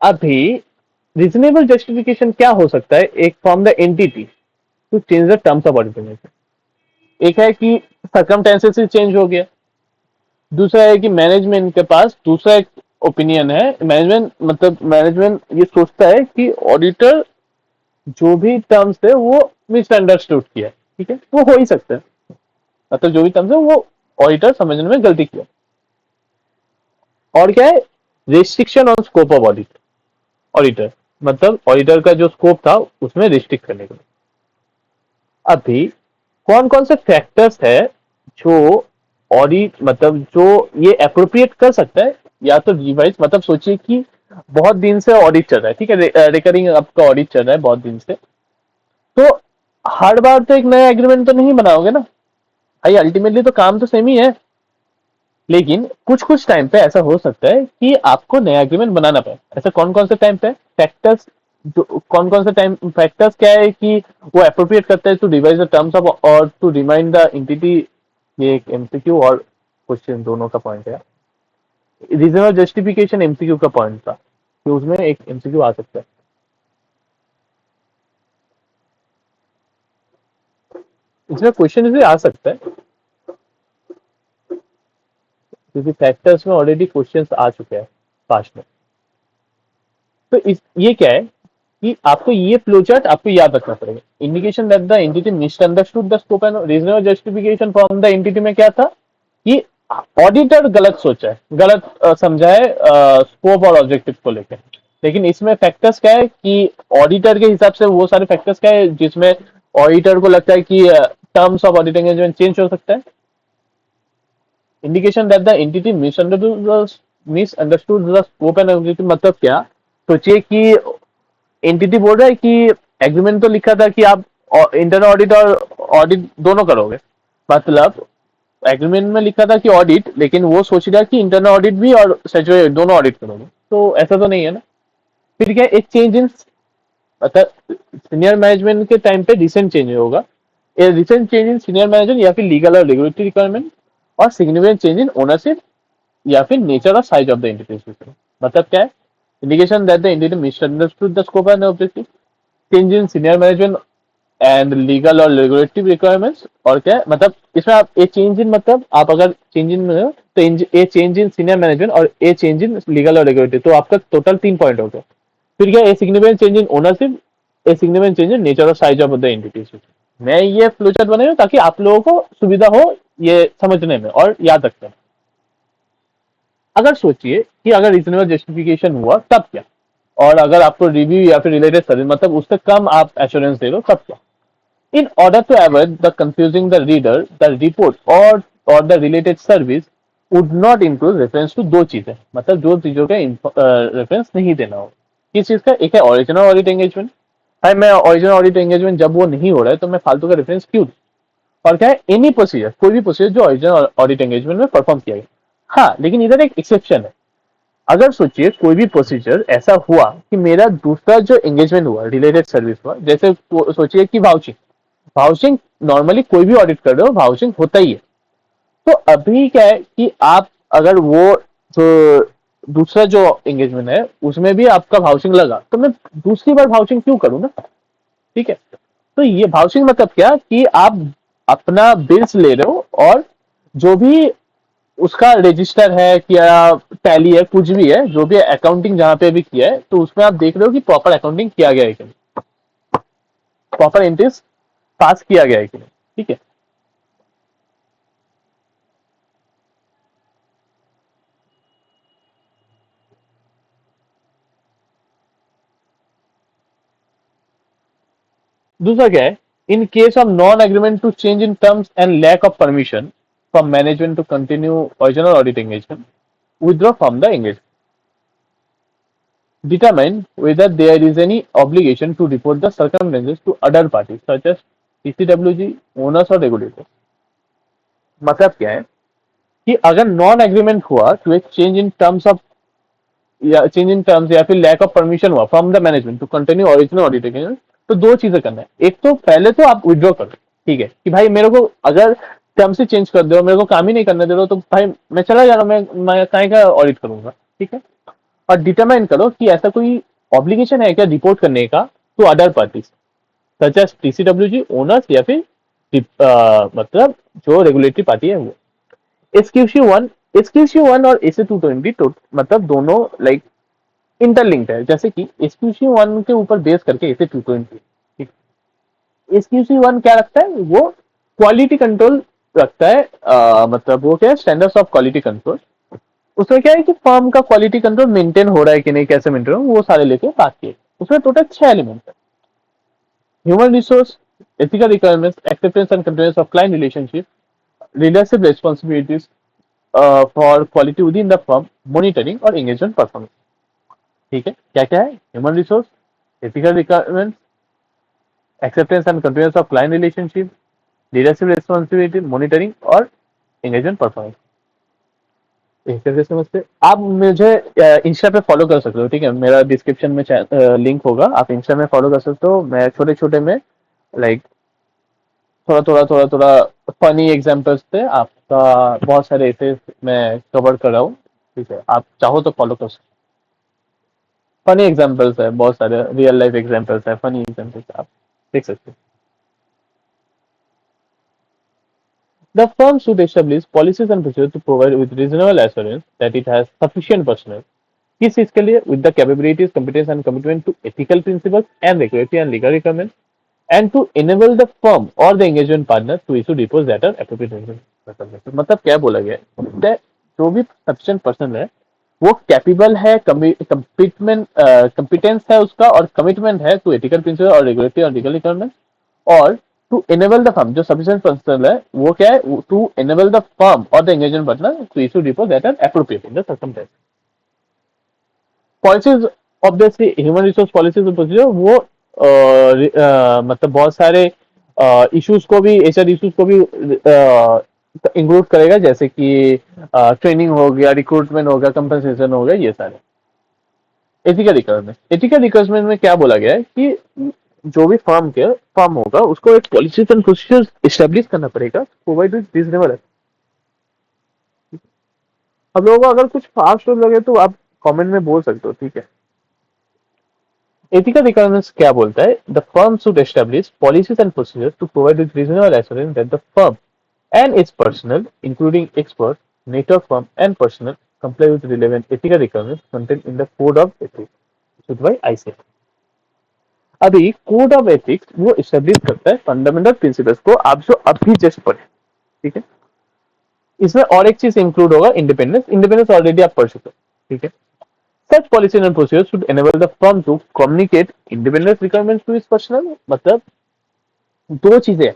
अभी reasonable justification क्या हो सकता है, एक from the entity to change the terms of audit. एक है कि सर्कमटेंसेस से चेंज हो गया, दूसरा है कि मैनेजमेंट के पास दूसरा एक ओपिनियन है, मैनेजमेंट मतलब मैनेजमेंट ये सोचता है कि ऑडिटर जो भी टर्म्स थे वो मिसअंडरस्टूड किया। ठीक है, वो हो ही सकता है, मतलब जो भी टर्म्स है वो ऑडिटर समझने में गलती किया। और क्या है, restriction on scope of audit, auditor मतलब ऑडिटर का जो स्कोप था उसमें रिस्ट्रिक्ट करने के लिए। अभी कौन कौन से फैक्टर्स है जो ऑडिट मतलब जो ये अप्रोप्रिएट कर सकता है, या तो रिवाइज मतलब सोचिए कि बहुत दिन से ऑडिट चल रहा है। ठीक है, रिकरिंग आपका ऑडिट चल रहा है बहुत दिन से, तो हर बार तो एक नया एग्रीमेंट तो नहीं बनाओगे ना भाई, अल्टीमेटली तो काम तो सेम ही है। लेकिन कुछ कुछ टाइम पे ऐसा हो सकता है कि आपको नया एग्रीमेंट बनाना पड़े। ऐसा कौन कौन से टाइम पे फैक्टर्स, जो कौन कौन से टाइम फैक्टर्स क्या है कि वो अप्रोप्रिएट करता है to revise the terms of और टू रिमाइंड द एंटिटी। ये एक एमसीक्यू और क्वेश्चन दोनों का पॉइंट है। रीजनल जस्टिफिकेशन एमसीक्यू का पॉइंट था कि उसमें एक एमसीक्यू आ सकता है, इसमें क्वेश्चन इसलिए आ सकता है क्योंकि फैक्टर्स में ऑलरेडी क्वेश्चंस आ चुके हैं पास्ट में। तो इस ये क्या है, कि आपको ये फ्लो चार्ट आपको याद रखना पड़ेगा। Indication that the entity misunderstood the scope and reasonable justification from the entity में क्या था कि ऑडिटर गलत सोचा है, गलत समझा है स्कोप और ऑब्जेक्टिव को लेकर। लेकिन इसमें फैक्टर्स क्या है कि ऑडिटर के हिसाब से वो सारे फैक्टर्स क्या है जिसमें ऑडिटर को लगता है कि terms of auditing engagement change हो सकता है। Indication that the entity misunderstood the scope and objective मतलब क्या, सोचिए कि एंटिटी बोल रहा है कि एग्रीमेंट तो लिखा था कि आप इंटरनल ऑडिट और ऑडिट दोनों करोगे, मतलब एग्रीमेंट में लिखा था कि ऑडिट, लेकिन वो सोच रहा है कि इंटरनल ऑडिट भी और स्टैट्यूटरी दोनों ऑडिट करोगे, तो ऐसा तो नहीं है ना। फिर क्या एक चेंज इन, मतलब सीनियर मैनेजमेंट के टाइम पे रिसेंट चेंज होगा, ए recent change in senior management या फिर लीगल और रेगुलेटरी रिक्वायरमेंट, और सिग्निफिकेंट चेंज इन ओनरशिप या फिर नेचर और साइज ऑफ द एंटिटी। मतलब क्या है, indication that the entity misunderstood the scope and objective, change in senior management and legal और रेगुलेटरी रिक्वायरमेंट्स। और क्या है, मतलब इसमें आप ए चेंज इन, मतलब आप अगर चेंज इन में हो तो ए चेंज इन सीनियर मैनेजमेंट और ए चेंज इन लीगल और रेगुलेटरी, तो आपका टोटल 3 पॉइंट हो गया। फिर क्या a significant change in ownership, a significant change in nature और साइज ऑफ द एंटिटीज। मैं ये फ्लोचार्ट बनाई हूँ ताकि आप लोगों को सुविधा हो ये समझने में और याद रखने में। अगर सोचिए कि अगर रीजनेबल जस्टिफिकेशन हुआ तब क्या, और अगर आपको रिव्यू या फिर रिलेटेड सर्विस मतलब उससे कम आप एश्योरेंस दे रहे हो तब क्या। In order to avoid the confusing the reader, the report or the related service would not include reference to दो चीजें, मतलब दो चीजों का रेफरेंस नहीं देना हो। किस चीज का, एक है ओरिजिनल ऑडिट एंगेजमेंट, भाई मैं ओरिजिनल ऑडिट एंगेजमेंट जब वो नहीं हो रहा है तो मैं फालतू का रेफरेंस क्यों दूं? और क्या है, एनी प्रोसीजर, कोई भी प्रोसीजर जो ओरिजिनल ऑडिट एंगेजमेंट में परफॉर्म किया गया। हाँ, लेकिन इधर एक एक्सेप्शन है। अगर सोचिए कोई भी प्रोसीजर ऐसा हुआ कि मेरा दूसरा जो एंगेजमेंट हुआ, रिलेटेड सर्विस हुआ, जैसे सोचिए कि वाउचिंग, वाउचिंग नॉर्मली कोई भी ऑडिट कर रहे हो वाउचिंग होता ही है। तो अभी क्या है कि आप अगर वो जो दूसरा जो एंगेजमेंट है उसमें भी आपका वाउचिंग लगा तो मैं दूसरी बार वाउचिंग क्यों करूं ना। ठीक है, तो ये वाउचिंग मतलब क्या कि आप अपना बिल्स ले रहे हो और जो भी उसका रजिस्टर है या टैली है कुछ भी है, जो भी अकाउंटिंग जहां पे भी किया है तो उसमें आप देख रहे हो कि प्रॉपर अकाउंटिंग किया गया है कि नहीं, प्रॉपर एंट्रीज पास किया गया है कि नहीं। ठीक है, दूसरा क्या है, in case of non agreement to change in terms and lack of permission from management to continue original audit engagement, withdraw from the engagement. Determine whether there is any obligation to report the circumstances to other parties such as TCWG, owners or regulators. मतलब क्या है कि अगर non agreement हुआ तो एक change in terms of या change in terms या फिर लैक ऑफ परमिशन हुआ from the management to continue original audit engagement, तो दो चीजें करना है। एक तो पहले तो आप विड्रॉ करो, ठीक है कि भाई मेरे को अगर टर्म से चेंज कर दो, मेरे को काम ही नहीं करने दे रहे हो तो भाई मैं चला जा रहा हूँ, मैं काहे का ऑडिट करूंगा। ठीक है, और डिटरमाइन करो कि ऐसा कोई ऑब्लिगेशन है क्या रिपोर्ट करने का to other parties such as TCWG, owners या फिर मतलब जो रेगुलेटरी पार्टी है वो। एसक्यूसी 1, एसक्यूसी 1 और एसी 220 मतलब दोनों लाइक इंटरलिंक्ड है, जैसे कि एसक्यूसी 1 के ऊपर बेस करके एसी 220। एसक्यूसी 1 क्या रखता है, वो क्वालिटी कंट्रोल रखता है, मतलब वो क्या है, स्टैंडर्ड्स ऑफ क्वालिटी कंट्रोल। उसमें क्या है कि फर्म का क्वालिटी कंट्रोल मेंटेन हो रहा है कि नहीं, कैसे मेंटेन हो, वो सारे लेके बात किए। उसमें टोटल 6 एलिमेंट है। Human resource, ethical requirements, acceptance and continuance of client relationship, leadership responsibilities for quality within the firm, monitoring और engagement performance। ठीक है, क्या क्या है, human resource, ethical requirements, acceptance and continuance of client relationship, leadership responsibility, monitoring और engagement performance। एक करके समझते, आप मुझे इंस्टा पे फॉलो कर सकते हो, ठीक है, मेरा डिस्क्रिप्शन में लिंक होगा, आप इंस्टा में फॉलो कर सकते हो। मैं छोटे छोटे में लाइक थोड़ा फनी एग्जांपल्स थे आपका, बहुत सारे ऐसे मैं कवर कर रहा हूँ। ठीक है, आप चाहो तो फॉलो कर सकते हो। फनी एग्जांपल्स है, बहुत सारे रियल लाइफ एग्जांपल्स है, फनी एग्जांपल्स आप देख सकते हो। The firm should establish policies and procedures to provide with reasonable assurance that it has sufficient personnel किस चीज के लिए? With the capabilities competence and commitment to ethical principles and regulatory and legal requirement and to enable the firm और the engagement partner to issue depots that are appropriate. मतलब क्या बोला गया है? जो भी सफिशिएंट पर्सन है वो कैपेबल है, कमिटमेंट कम्पिटेंस है उसका और कमिटमेंट है टू एथिकल प्रिंसिपल और रेगुलेटरी और लीगल रिक्वायरमेंट, और टू एनेबल द फर्म, जो सफिशिएंट पर्सन है वो क्या है? टू एनेबल द फर्म और the engagement partner to issue depots that are appropriate in the circumstance. Policies obviously human resource policies और प्रोसीजर वो मतलब बहुत सारे इश्यूज को भी, एचआर इश्यूज को भी इंक्लूड करेगा, जैसे कि ट्रेनिंग हो गया, रिक्रूटमेंट हो गया, कंपनसेशन हो गया, ये सारे। एथिकल रिक्वायरमेंट में क्या बोला गया है कि जो भी फर्म होगा उसको एक पॉलिसीज एंड प्रोसीजर एस्टेब्लिश करना पड़ेगा प्रोवाइड विद रीजनेबल। अब लोगों को अगर कुछ फास्ट लगे तो आप कमेंट में बोल सकते हो, ठीक है। एथिकल रिक्वायरमेंट्स क्या बोलता है? The firm should establish policies and procedure to provide with reasonable assurance that the firm and its personnel, including expert, network firm, and personnel, comply with relevant ethical requirements contained in the Code of Ethics issued by ICAI। अभी code of ethics वो establish करता है fundamental principles को, आप जो अभी just पढ़े, ठीक है। इसमें और एक चीज इंक्लूड होगा, इंडिपेंडेंस। इंडिपेंडेंस ऑलरेडी आप पढ़ चुके हो, ठीक है। Such policies and procedures should enable the firm to communicate independence requirements to its personnel। मतलब दो चीजें,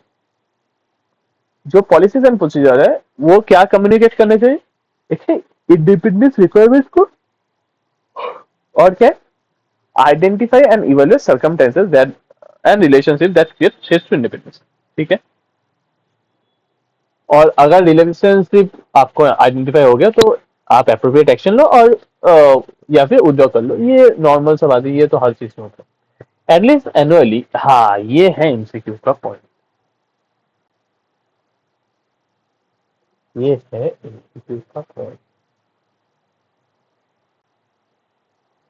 जो पॉलिसीज एंड प्रोसीजर है वो क्या कम्युनिकेट करने चाहिए? देखिए, इंडिपेंडेंस रिक्वायरमेंट्स को, और क्या? Identify and evaluate circumstances that and relationship that create threats to independence, ठीक है। और अगर रिलेशनशिप आपको आइडेंटिफाई हो गया तो आप एप्रोप्रिएट एक्शन लो और या फिर विथड्रॉ कर लो। ये नॉर्मल सा बात है, ये तो हर चीज में होता है। एटलीस्ट एनुअली, हाँ ये है एमसीक्यू का पॉइंट, ये है एमसीक्यू का पॉइंट।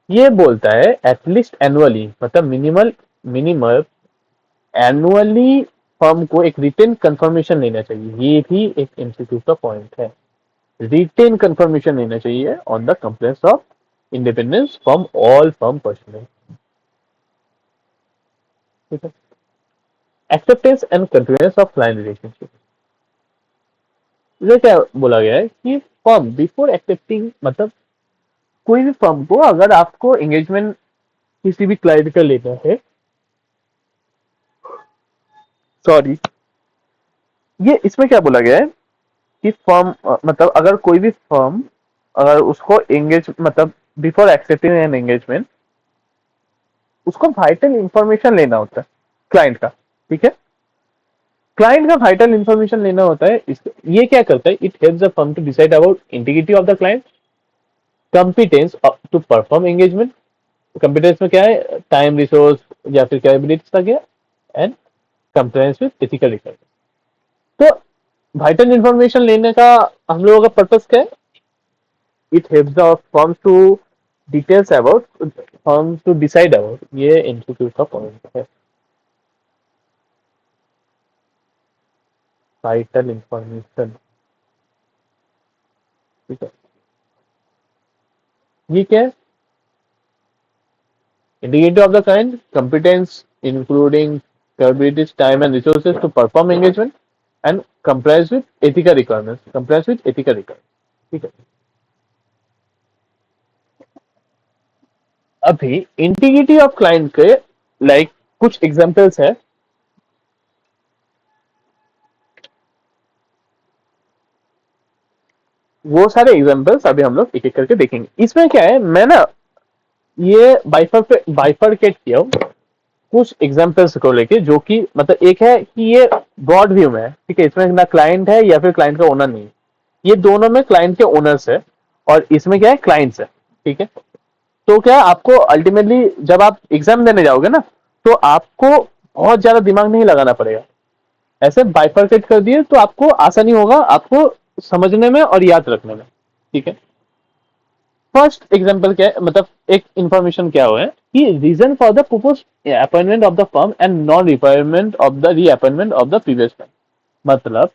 ये बोलता है एटलीस्ट एनुअली, मतलब मिनिमल एनुअली फर्म को एक रिटेन कंफर्मेशन लेना चाहिए। ये भी एक एमसीक्यू का पॉइंट है, रिटेन कंफर्मेशन लेना चाहिए on the complaints of independence from all firm personal, ठीक है। Acceptance and continuance of client relationship, इसे क्या बोला गया है कि फर्म बिफोर एक्सेप्टिंग, मतलब कोई भी फर्म को अगर आपको एंगेजमेंट किसी भी क्लाइंट का लेना है, सॉरी, ये इसमें क्या बोला गया है कि फर्म मतलब अगर कोई भी फर्म अगर उसको एंगेज, मतलब बिफोर एक्सेप्टिंग एन एंगेजमेंट उसको वाइटल इंफॉर्मेशन लेना होता है क्लाइंट का, ठीक है। क्लाइंट का वाइटल इंफॉर्मेशन लेना होता है। ये क्या करता है? It helps the firm to decide about integrity of the client, competence to perform engagement. Competence में क्या है? टाइम, रिसोर्स या फिर कैपेबिलिटीज का क्या, and compliance with ethical requirement. तो वाइटल इंफॉर्मेशन लेने का हम लोगों का पर्पस क्या है? It helps the firm to details about, firm to decide about, ये एमसीक्यू का पॉइंट है, वाइटल इंफॉर्मेशन, ठीक है। ये क्या है? Indicator of the kind, competence including capabilities, time and resources to perform engagement and complies with ethical requirements. Complies with ethical requirements. ठीक है। अभी इंटीग्रिटी ऑफ क्लाइंट के लाइक कुछ एग्जांपल्स है। वो सारे एग्जांपल्स अभी हम लोग एक एक करके देखेंगे। इसमें क्या है, मैं ना ये बाइफरकेट किया हूँ कुछ एग्जांपल्स को लेके, जो कि मतलब एक है कि ये ब्रॉड व्यू में है, ठीक है। इसमें ना क्लाइंट है या फिर क्लाइंट का ओनर नहीं है, ये दोनों में क्लाइंट के ओनर्स है, और इसमें क्या है? क्लाइंट्स है, ठीक है। तो क्या आपको अल्टीमेटली जब आप एग्जाम देने जाओगे ना, तो आपको बहुत ज्यादा दिमाग नहीं लगाना पड़ेगा। ऐसे बाइफरकेट कर दिए तो आपको आसानी होगा आपको समझने में और याद रखने में, ठीक है। फर्स्ट एग्जांपल क्या है, मतलब एक इंफॉर्मेशन क्या हुआ है कि reason for the propose appointment of the firm and non requirement of the reappointment of the previous firm. मतलब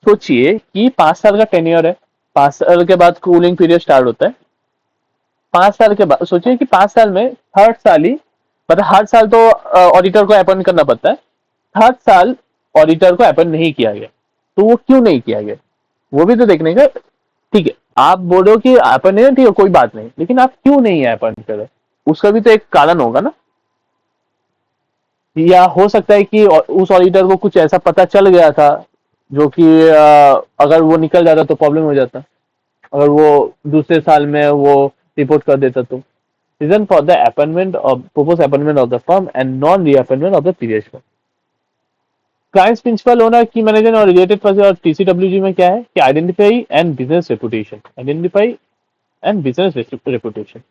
सोचिए कि 5 साल का टेन्योर है, 5 साल के बाद कूलिंग पीरियड स्टार्ट होता है, 5 साल के बाद सोचिए कि 5 साल में थर्ड साल ही, मतलब हर साल तो ऑडिटर को अपॉइंट करना पड़ता है, थर्ड साल ऑडिटर को अपॉइंट नहीं किया गया, तो वो क्यों नहीं किया गया, वो भी तो देखने का। ठीक है, आप बोल रहे हो कि अपॉइंट नहीं है, ठीक है कोई बात नहीं, लेकिन आप क्यों नहीं है अपॉइंट कर रहे, उसका भी तो एक कारण होगा ना। या हो सकता है कि उस ऑडिटर को कुछ ऐसा पता चल गया था जो कि अगर वो निकल जाता तो प्रॉब्लम हो जाता, अगर वो दूसरे साल में वो रिपोर्ट कर देता तो। Reason for the appointment of propose appointment of the firm and non reappointment of the period firm. Client's principal owner की मैनेजर और रिलेटेड पर्सन और टीसीडब्ल्यूजी में क्या है कि identify and business reputation, identify and business reputation.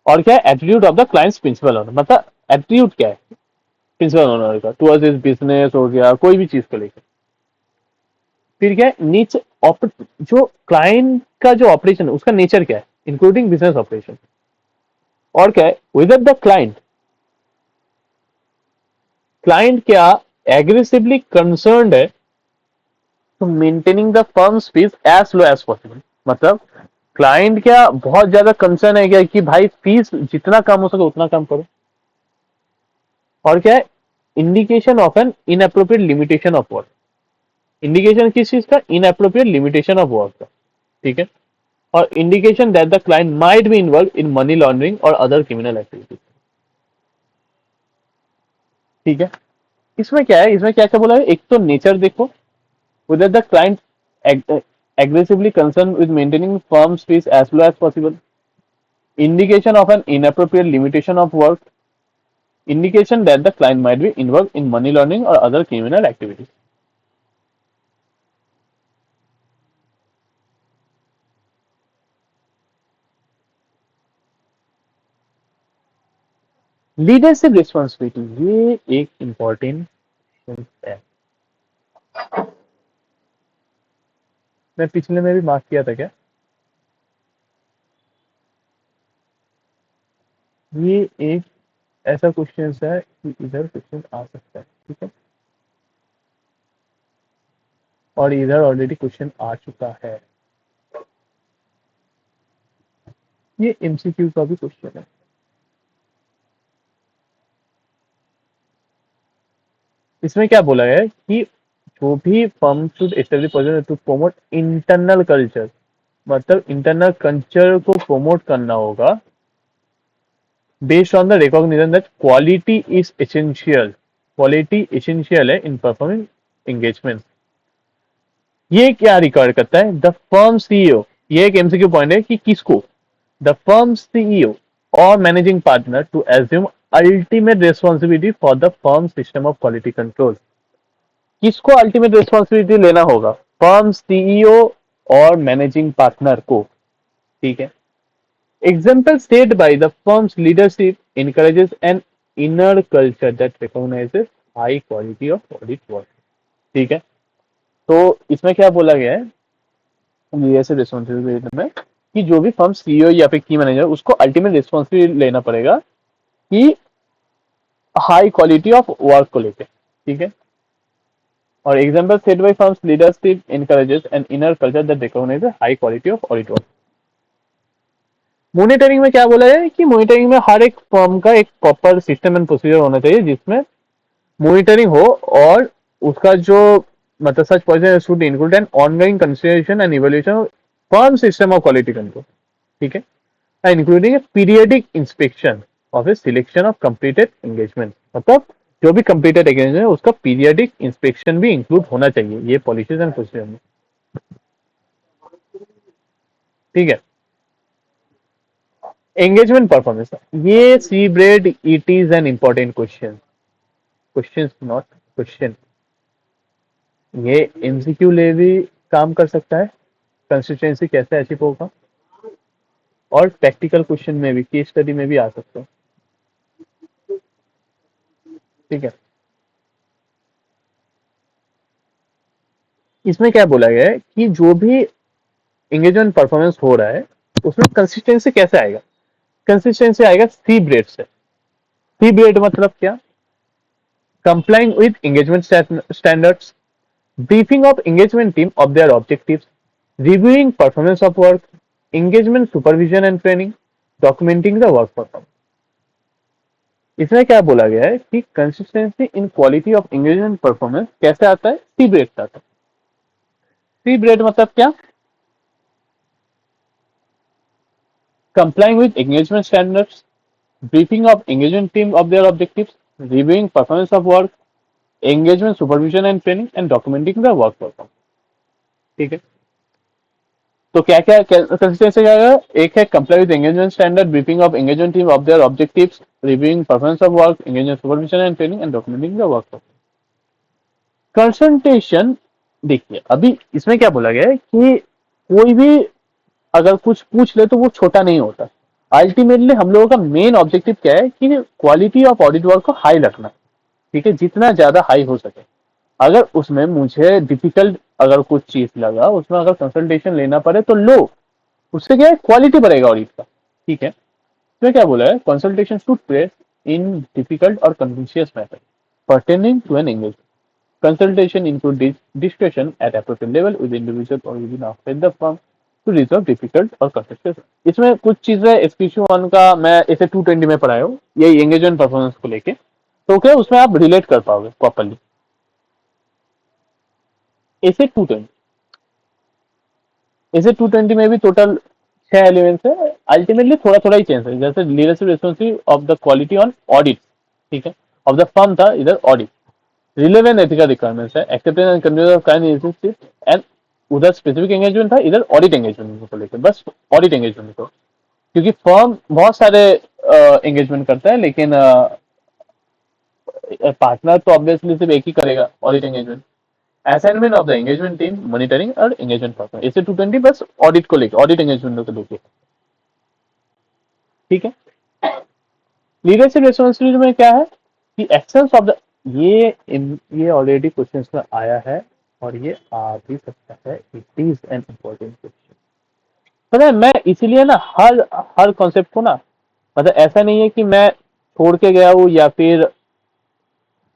और क्या है attitude of the client's principal owner, मतलब एटीट्यूड क्या है प्रिंसिपल ओनर का टुवर्ड्स इज बिजनेस हो गया, कोई भी चीज को लेकर। फिर क्या है नीच जो क्लाइंट का जो ऑपरेशन है उसका नेचर क्या है, इंक्लूडिंग बिजनेस ऑपरेशन। और क्या है विद द क्लाइंट, क्लाइंट क्या एग्रेसिवली कंसर्न्ड है to maintaining the firm's fees as low as possible, मतलब क्लाइंट क्या बहुत ज्यादा कंसर्न है क्या कि भाई फीस जितना कम हो सके उतना कम करो। और क्या है indication of an inappropriate limitation of work, indication किस चीज का, इनअप्रोप्रिएट लिमिटेशन ऑफ वर्क का। ठीक है, और indication that the client might be involve in money laundering और अदर क्रिमिनल एक्टिविटीज। ठीक है, इसमें क्या है, इसमें क्या क्या बोला है, एक तो नेचर देखो, whether the client aggressively concerned with maintaining firm space as low as possible, indication of an inappropriate limitation of work, indication that the client might be involved in money laundering or other criminal activities. Leadership responsibility, ये एक important है, मैं पिछले में भी mark किया था क्या, ये एक ऐसा क्वेश्चन है कि इधर क्वेश्चन आ सकता है। ठीक है, और इधर ऑलरेडी क्वेश्चन आ चुका है, ये एमसीक्यू का भी क्वेश्चन है। इसमें क्या बोला है कि जो भी firm should establish to promote internal culture, मतलब इंटरनल कल्चर को प्रमोट करना होगा based on the recognition that quality is essential, quality essential है इन परफॉर्मिंग एंगेजमेंट। ये क्या रिकॉर्ड करता है, द फर्म सीईओ, ये एक एमसीक्यू पॉइंट है कि किसको, द फर्म सीईओ और managing partner to assume ultimate responsibility for the firm system of quality control. किसको अल्टीमेट रिस्पॉन्सिबिलिटी लेना होगा, फर्म सीईओ और मैनेजिंग पार्टनर को। ठीक है, example state by the firm's leadership encourages an inner culture that recognizes high quality of audit work। ठीक है, तो इसमें क्या बोला गया है लीडरशिप रिस्पॉन्सिबिलिटी में कि जो भी फर्म सीईओ या फिर की मैनेजर उसको अल्टीमेट रिस्पॉन्सिबिलिटी लेना पड़ेगा कि हाई क्वालिटी ऑफ वर्क को लेकर। ठीक है, और example set by firm's leadership encourages an inner culture that recognizes high quality of audit work। Monitoring में क्या बोला है कि मॉनिटरिंग में हर एक फर्म का एक प्रॉपर सिस्टम एंड प्रोसीजर होना चाहिए जिसमें मॉनिटरिंग हो, और उसका जो मतलब such procedure should include an ongoing consideration and evaluation firm system of quality control. ठीक है, including a periodic inspection of a selection of completed engagement, मतलब जो भी कंप्लीटेड एंगेजमेंट है उसका पीरियडिक इंस्पेक्शन भी इंक्लूड होना चाहिए ये पॉलिसीज एंड प्रोसीजर में। ठीक है, एंगेजमेंट परफॉर्मेंस, ये सी ब्रेड it is an important question, question not question, ये एमसीक्यू ले भी काम कर सकता है, कंसिस्टेंसी कैसे अचीव होगा, और प्रैक्टिकल क्वेश्चन में भी केस स्टडी में भी आ सकता है। ठीक है, इसमें क्या बोला गया है कि जो भी एंगेजमेंट परफॉर्मेंस हो रहा है उसमें कंसिस्टेंसी कैसे आएगा, कंसिस्टेंसी आएगा सी ब्रेड से। सी ब्रेड मतलब क्या, complying with engagement standards, briefing of engagement team of their objectives, reviewing performance of work, engagement supervision and training, documenting the work perform. इसमें क्या बोला गया है कि consistency in quality of engagement performance कैसे आता है, सी ब्रेड आता है। सी ब्रेड मतलब क्या? Complying with engagement standards, briefing of engagement team of their objectives, reviewing performance of work, engagement supervision and training and documenting the work performance. ठीक है, तो क्या क्या कंसिस्टेंसी क्या है? एक है comply with engagement standard, briefing of engagement team of their objectives, reviewing performance of work, engagement supervision and training and documenting the work. Concentration, देखिए अभी इसमें क्या बोला गया है कि कोई भी अगर कुछ पूछ ले तो वो छोटा नहीं होता। अल्टीमेटली हम लोगों का मेन ऑब्जेक्टिव क्या है कि क्वालिटी ऑफ ऑडिट वर्क को हाई रखना। ठीक है, जितना ज्यादा हाई हो सके। अगर उसमें मुझे डिफिकल्ट अगर कुछ चीज लगा, उसमें अगर कंसल्टेशन लेना पड़े तो लो, उससे क्या है, क्वालिटी बढ़ेगा ऑडिट का। ठीक है, इसमें क्या बोला है, consultation should place in difficult और कन्विंशियस method pertaining to an engagement. Consultation include discussion at appropriate level with individual or even outside the firm to resolve difficult or contentious। इसमें कुछ चीजें एसपीसी वन का मैं इसे 220 में पढ़ाया हूँ, ये एंगेजमेंट परफॉर्मेंस को लेके, तो क्या उसमें आप रिलेट कर पाओगे प्रॉपरली। इसे 220, इसे 220 में भी टोटल 6 एलिमेंट्स है। अल्टीमेटली थोड़ा थोड़ा ही चेंज है, जैसे leadership responsibility of the quality on audit, ठीक है, ऑफ द फर्म था, इधर ऑडिट। रिलेवेंट एथिकल रिक्वायरमेंट्स है, acceptance and control of kind initiative and उधर स्पेसिफिक एंगेजमेंट था, इधर ऑडिट एंगेजमेंट को लेकर, बस ऑडिट एंगेजमेंट को। क्योंकि फर्म बहुत सारे एंगेजमेंट करता है, लेकिन पार्टनर तो ऑब्वियसली सिर्फ एक ही करेगा, audit engagement. Assignment of the engagement team, monitoring और एंगेजमेंट पार्टनर, इसे 220 बस ऑडिट को लेकर, ऑडिट एंगेजमेंट को लेकर। ठीक है, लीडरशिप रिस्पॉन्सिबिलिटी में क्या है कि एक्शंस ऑफ द, ये ऑलरेडी क्वेश्चंस में आया है और ये आ भी सकता है, it is an important question. पता है, मैं इसीलिए ना हर हर कॉन्सेप्ट को ना, मतलब ऐसा नहीं है कि मैं छोड़ के गया हूँ या फिर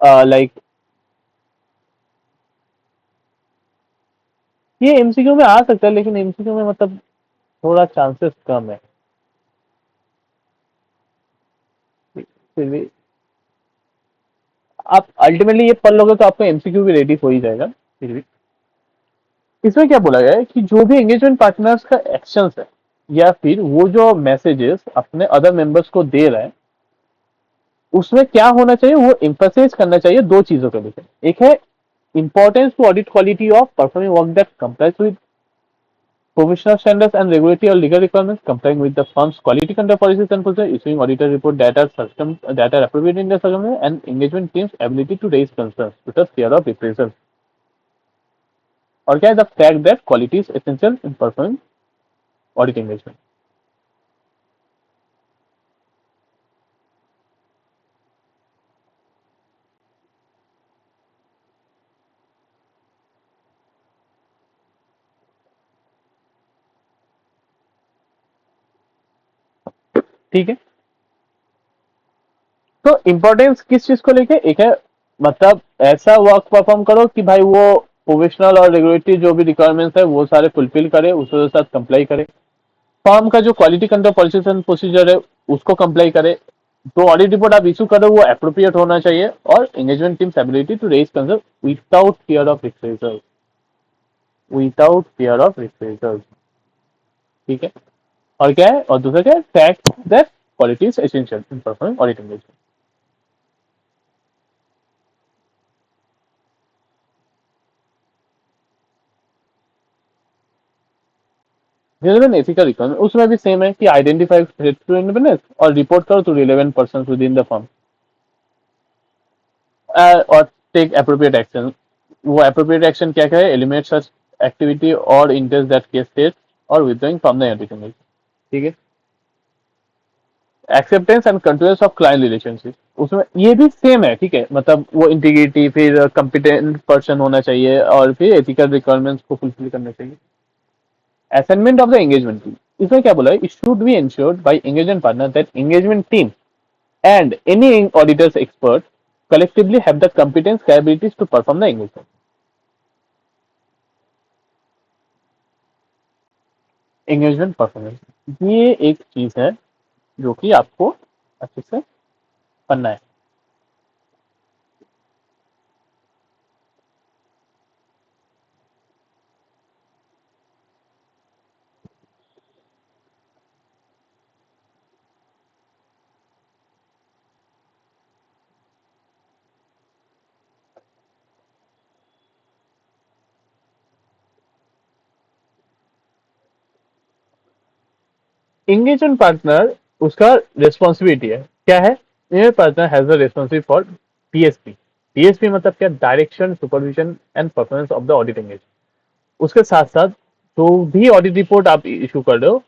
लाइक, ये एमसीक्यू में आ सकता है लेकिन एमसीक्यू में मतलब थोड़ा चांसेस कम है। फिर भी आप अल्टीमेटली ये पढ़ लोगे तो आपको एमसीक्यू भी रेडी हो ही जाएगा। फिर भी इसमें क्या बोला गया है कि जो भी एंगेजमेंट पार्टनर्स का एक्शंस है या फिर वो जो मैसेजेस अपने अदर मेंबर्स को दे रहे हैं, उसमें क्या होना चाहिए, वो एम्फसाइज करना चाहिए दो चीजों के लिए। एक है importance to audit quality of performing work that complies with professional standards and regulatory or legal requirements, complying with the firm's quality control policies and procedures, issuing auditor report that are appropriate in the circumstances, and engagement team's ability to raise concerns without fear of reprisal। और क्या है, the fact that quality is essential in performing audit engagement. ठीक है, तो importance किस चीज को लेके, एक है मतलब ऐसा वर्क परफॉर्म करो कि भाई वो प्रोफेशनल और रेगुलेटरी जो भी रिक्वायरमेंट्स है वो सारे फुलफिल करे, उसके साथ कंप्लाई करे। फर्म का जो quality control policies and procedure है उसको कंप्लाई करे। जो ऑडिट रिपोर्ट आप इशू करो वो अप्रोप्रिएट होना चाहिए, और engagement team's ability to raise concern without fear of reprisal, without fear of reprisal. ठीक है, और क्या है, और दूसरा क्या है, fact that quality is essential in performing audit engagement. Relevant ethical requirement उसमें भी सेम है कि आइडेंटिफाई थ्रेट टू इंडिपेंडेंस और रिपोर्ट करो to relevant person within the firm, और टेक अप्रोप्रिएट एक्शन। वो अप्रोप्रिएट एक्शन क्या क्या है, एलिमिनेट सच एक्टिविटी और इंटरेस्ट दैट केस स्टेट और withdrawing from the audit engagement. ठीक है, acceptance and controls of client relationship, उसमें ये भी सेम है। ठीक है, मतलब वो इंटीग्रिटी, फिर कॉम्पिटेंट पर्सन होना चाहिए और फिर एथिकल रिक्वायरमेंट्स को फुलफिल करना चाहिए। Assignment of the engagement team, इसमें क्या बोला है, it should be ensured by engagement partner that engagement team and any auditor's expert collectively have the competence capabilities to perform the engagement। Engagement performance, ये एक चीज है जो कि आपको अच्छे से करना है। एंगेजमेंट पार्टनर उसका रिस्पॉन्सिबिलिटी है, क्या है? Engagement partner has the responsibility for DSP. DSP मतलब क्या? Direction, supervision and performance of the audit engage. उसके साथ साथ जो भी ऑडिट रिपोर्ट आप इशू कर रहे हो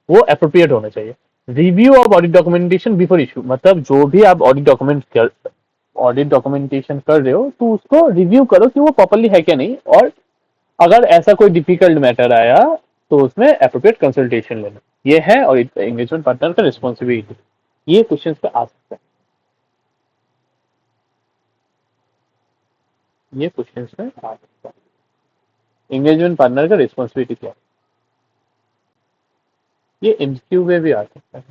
वो अप्रोप्रिएट होना चाहिए। Review of audit documentation before issue, मतलब जो भी आप ऑडिट डॉक्यूमेंटेशन कर रहे हो तो उसको रिव्यू करो कि वो प्रॉपरली है क्या नहीं, और अगर ऐसा कोई डिफिकल्ट मैटर आया तो उसमें अप्रोप्रिएट कंसल्टेशन लेना। ये है और एंगेजमेंट पार्टनर का रिस्पॉन्सिबिलिटी। ये क्वेश्चन पे आ सकता है, ये क्वेश्चन में आ सकता है एंगेजमेंट पार्टनर का रिस्पॉन्सिबिलिटी क्या है। ये एमसीक्यू में भी आ सकता है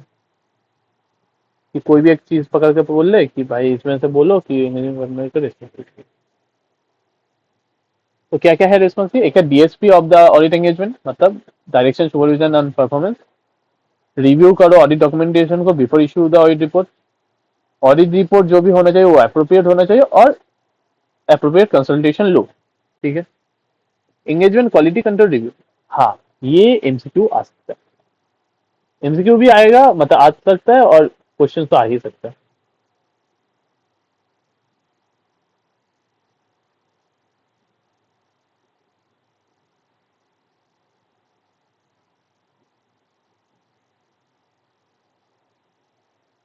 कि कोई भी एक चीज पकड़ के बोल ले कि भाई इसमें से बोलो कि एंगेजमेंट पार्टनर का रिस्पॉन्सिबिलिटी। तो क्या क्या है रिस्पॉन्सिबिलिटी? एक है DSP of the audit engagement, मतलब direction, supervision and performance. Review करो ऑडिट डॉक्यूमेंटेशन को before issue the audit report. Audit report जो भी होना चाहिए वो अप्रोप्रिएट होना चाहिए और अप्रोप्रिएट कंसल्टेशन लो। ठीक है। एंगेजमेंट क्वालिटी कंट्रोल रिव्यू, हाँ ये एमसीक्यू आ सकता है। एमसीक्यू भी आएगा, मतलब आ सकता है, और क्वेश्चन तो आ ही सकता है।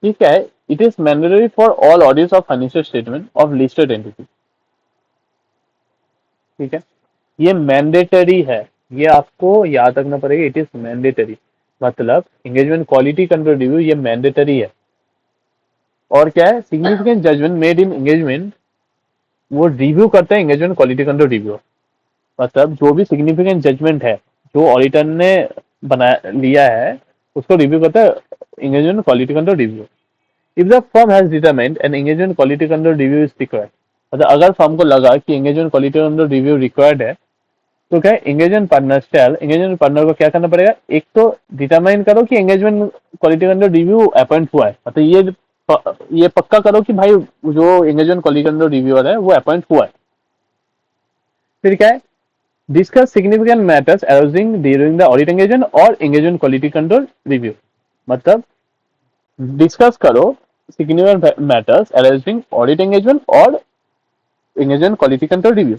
ठीक है। It is mandatory for all audits of financial statement of listed entity. ठीक है, ये मैंडेटरी है, ये आपको याद रखना पड़ेगा। इट इज मैंडेटरी, मतलब एंगेजमेंट क्वालिटी कंट्रोल रिव्यू ये मैंडेटरी है। और क्या है? Significant judgment made in engagement, वो रिव्यू करते हैं एंगेजमेंट क्वालिटी कंट्रोल रिव्यू। मतलब जो भी सिग्निफिकेंट जजमेंट है जो ऑडिटर ने बना लिया है उसको रिव्यू करता है engagement quality control review. If the firm has determined an engagement quality control review is required, मतलब अगर फर्म को लगा कि engagement quality control review required है तो क्या engagement partner style, engagement partner को क्या करना पड़ेगा? एक तो डिटरमाइन करो कि engagement quality control review appoint हुआ है, मतलब ये पक्का करो कि भाई जो एंगेजमेंट क्वालिटी कंट्रोल रिव्यूअर है वो अपॉइंट हुआ है। फिर क्या है? Discuss significant matters arising during the audit engagement और एंगेजमेंट क्वालिटी कंट्रोल रिव्यू, मतलब डिस्कस करो significant matters arising audit engagement और एंगेजमेंट क्वालिटी कंट्रोल रिव्यू,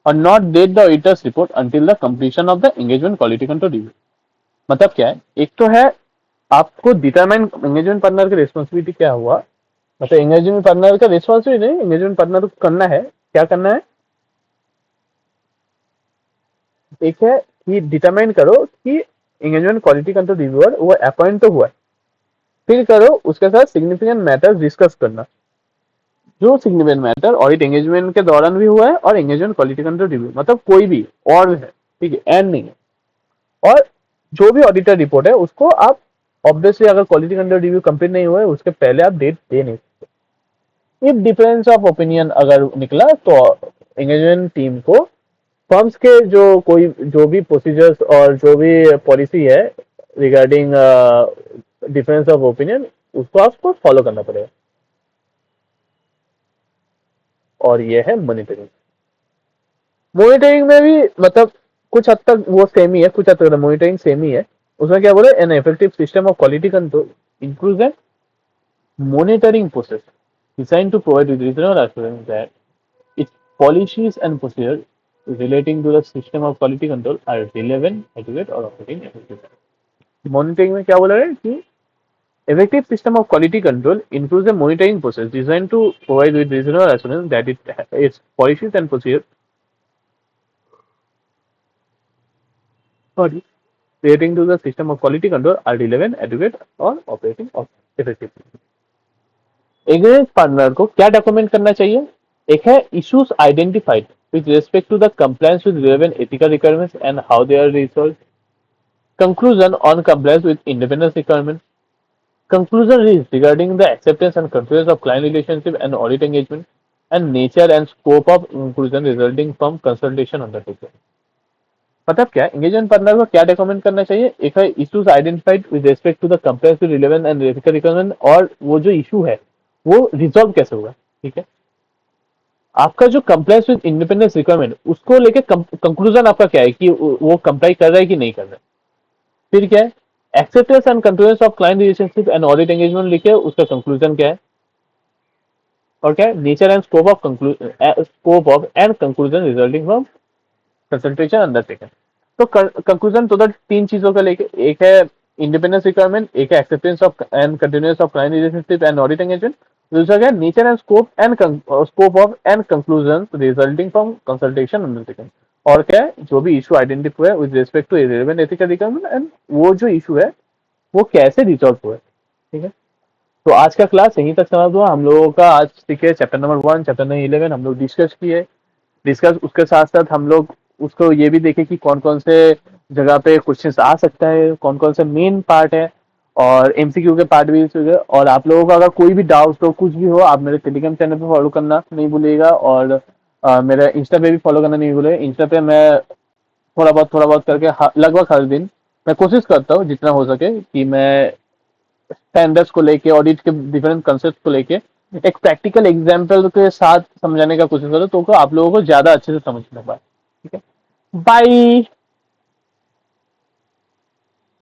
और not date the auditor's report until the completion of the engagement quality control review. मतलब क्या है? एक तो है आपको डिटरमाइन एंगेजमेंट पार्टनर की रिस्पॉन्सिबिलिटी क्या हुआ, मतलब एंगेजमेंट पार्टनर का रिस्पॉन्सिबिलिटी नहीं, एंगेजमेंट पार्टनर को करना है, क्या करना है? एक है कि डिटरमाइन करो कि एंगेजमेंट क्वालिटी कंट्रोल रिव्यूअर वो अपॉइंट तो हुआ है। फिर करो उसके साथ सिग्निफिकेंट मैटर्स डिस्कस करना, जो सिग्निफिकेंट मैटर ऑडिट एंगेजमेंट के दौरान भी हुआ है और एंगेजमेंट क्वालिटी कंट्रोल रिव्यू, मतलब कोई भी और है, ठीक है, एंड नहीं है। और जो भी ऑडिटर रिपोर्ट है उसको आप ऑब्वियसली अगर क्वालिटी कंट्रोल रिव्यू कंप्लीट नहीं हुआ है उसके पहले आप डेट दे नहीं सकते। इफ डिफरेंस ऑफ ओपिनियन अगर निकला तो एंगेजमेंट टीम को फर्म्स के जो भी प्रोसीजर्स और जो भी पॉलिसी है रिगार्डिंग डिफरेंस ऑफ ओपिनियन उसको आपको फॉलो करना पड़ेगा। और ये है मॉनिटरिंग। मॉनिटरिंग में भी मतलब कुछ हद तक वो सेम ही है, कुछ हद तक मॉनिटरिंग सेम ही है। उसमें क्या बोले? An effective system of quality control includes an monitoring process designed to provide with reasonable assurance that its policies and procedures relating to the system of quality control are relevant, accurate और operating effective. Monitoring में क्या बोला है कि effective system of quality control includes a monitoring process designed to provide with reasonable assurance that its policies and procedures sorry, relating to the system of quality control are relevant, adequate और operating effective. Agreement partner को क्या document करना चाहिए? एक है issues identified with respect to the compliance with relevant ethical requirements and how they are resolved. Conclusion on compliance with independence requirements. Conclusion is regarding the acceptance and controls of client relationship and audit engagement and nature and scope of conclusion resulting from consultation undertaken. मतलब क्या engagement partner को क्या document करना चाहिए? If issues identified with respect to the compliance with relevant and ethical requirement, और वो जो issue है वो रिजॉल्व कैसे होगा, ठीक है? आपका जो कंप्लाइंस विद इंडिपेंडेंस रिक्वायरमेंट उसको लेके कंक्लूजन आपका क्या है कि वो कंप्लाई कर रहा है कि नहीं कर रहा है। फिर क्या है? Acceptance and continuance of client relationship and audit engagement लिखे, उसका कंक्लूजन क्या है? और क्या है? Nature and scope of and conclusion resulting from consultation undertaken. तो कंक्लूजन तो तीन चीजों का लेके, एक है इंडिपेंडेंस रिक्वायरमेंट, एक है acceptance of and continuous of client relationship and audit engagement, दूसरा क्या है? Nature and scope of and conclusion resulting from consultation undertaken. और क्या है? जो भी इशू आइडेंटिफाई हुआ है with respect to relevant ethical requirement and वो जो इशू है वो कैसे रिजॉल्व हुआ है, ठीक है? तो आज का क्लास यहीं तक समाप्त हुआ हम लोगों का। आज ठीक है, चैप्टर नंबर 1, चैप्टर नंबर 11 हम लोग डिस्कस किए। डिस्कस उसके साथ साथ हम लोग उसको ये भी देखे कि कौन कौन से जगह पे क्वेश्चंस आ सकता है, कौन कौन से मेन पार्ट है, और एमसीक्यू के पार्ट भी इसमें। और आप लोगों का अगर कोई भी डाउट हो, कुछ भी हो, आप मेरे टेलीग्राम चैनल पे फॉलो करना नहीं भूलिएगा, और मेरा इंस्टा पे भी फॉलो करना नहीं भूलिएगा। इंस्टा पे मैं थोड़ा बहुत करके लगभग हर दिन मैं कोशिश करता हूँ जितना हो सके कि मैं स्टैंडर्ड्स को लेके, ऑडिट के डिफरेंट कंसेप्ट को लेके एक प्रैक्टिकल एग्जाम्पल के साथ समझाने का कोशिश करो, तो आप लोगों को ज्यादा अच्छे से समझ में पाए, ठीक है? बाय।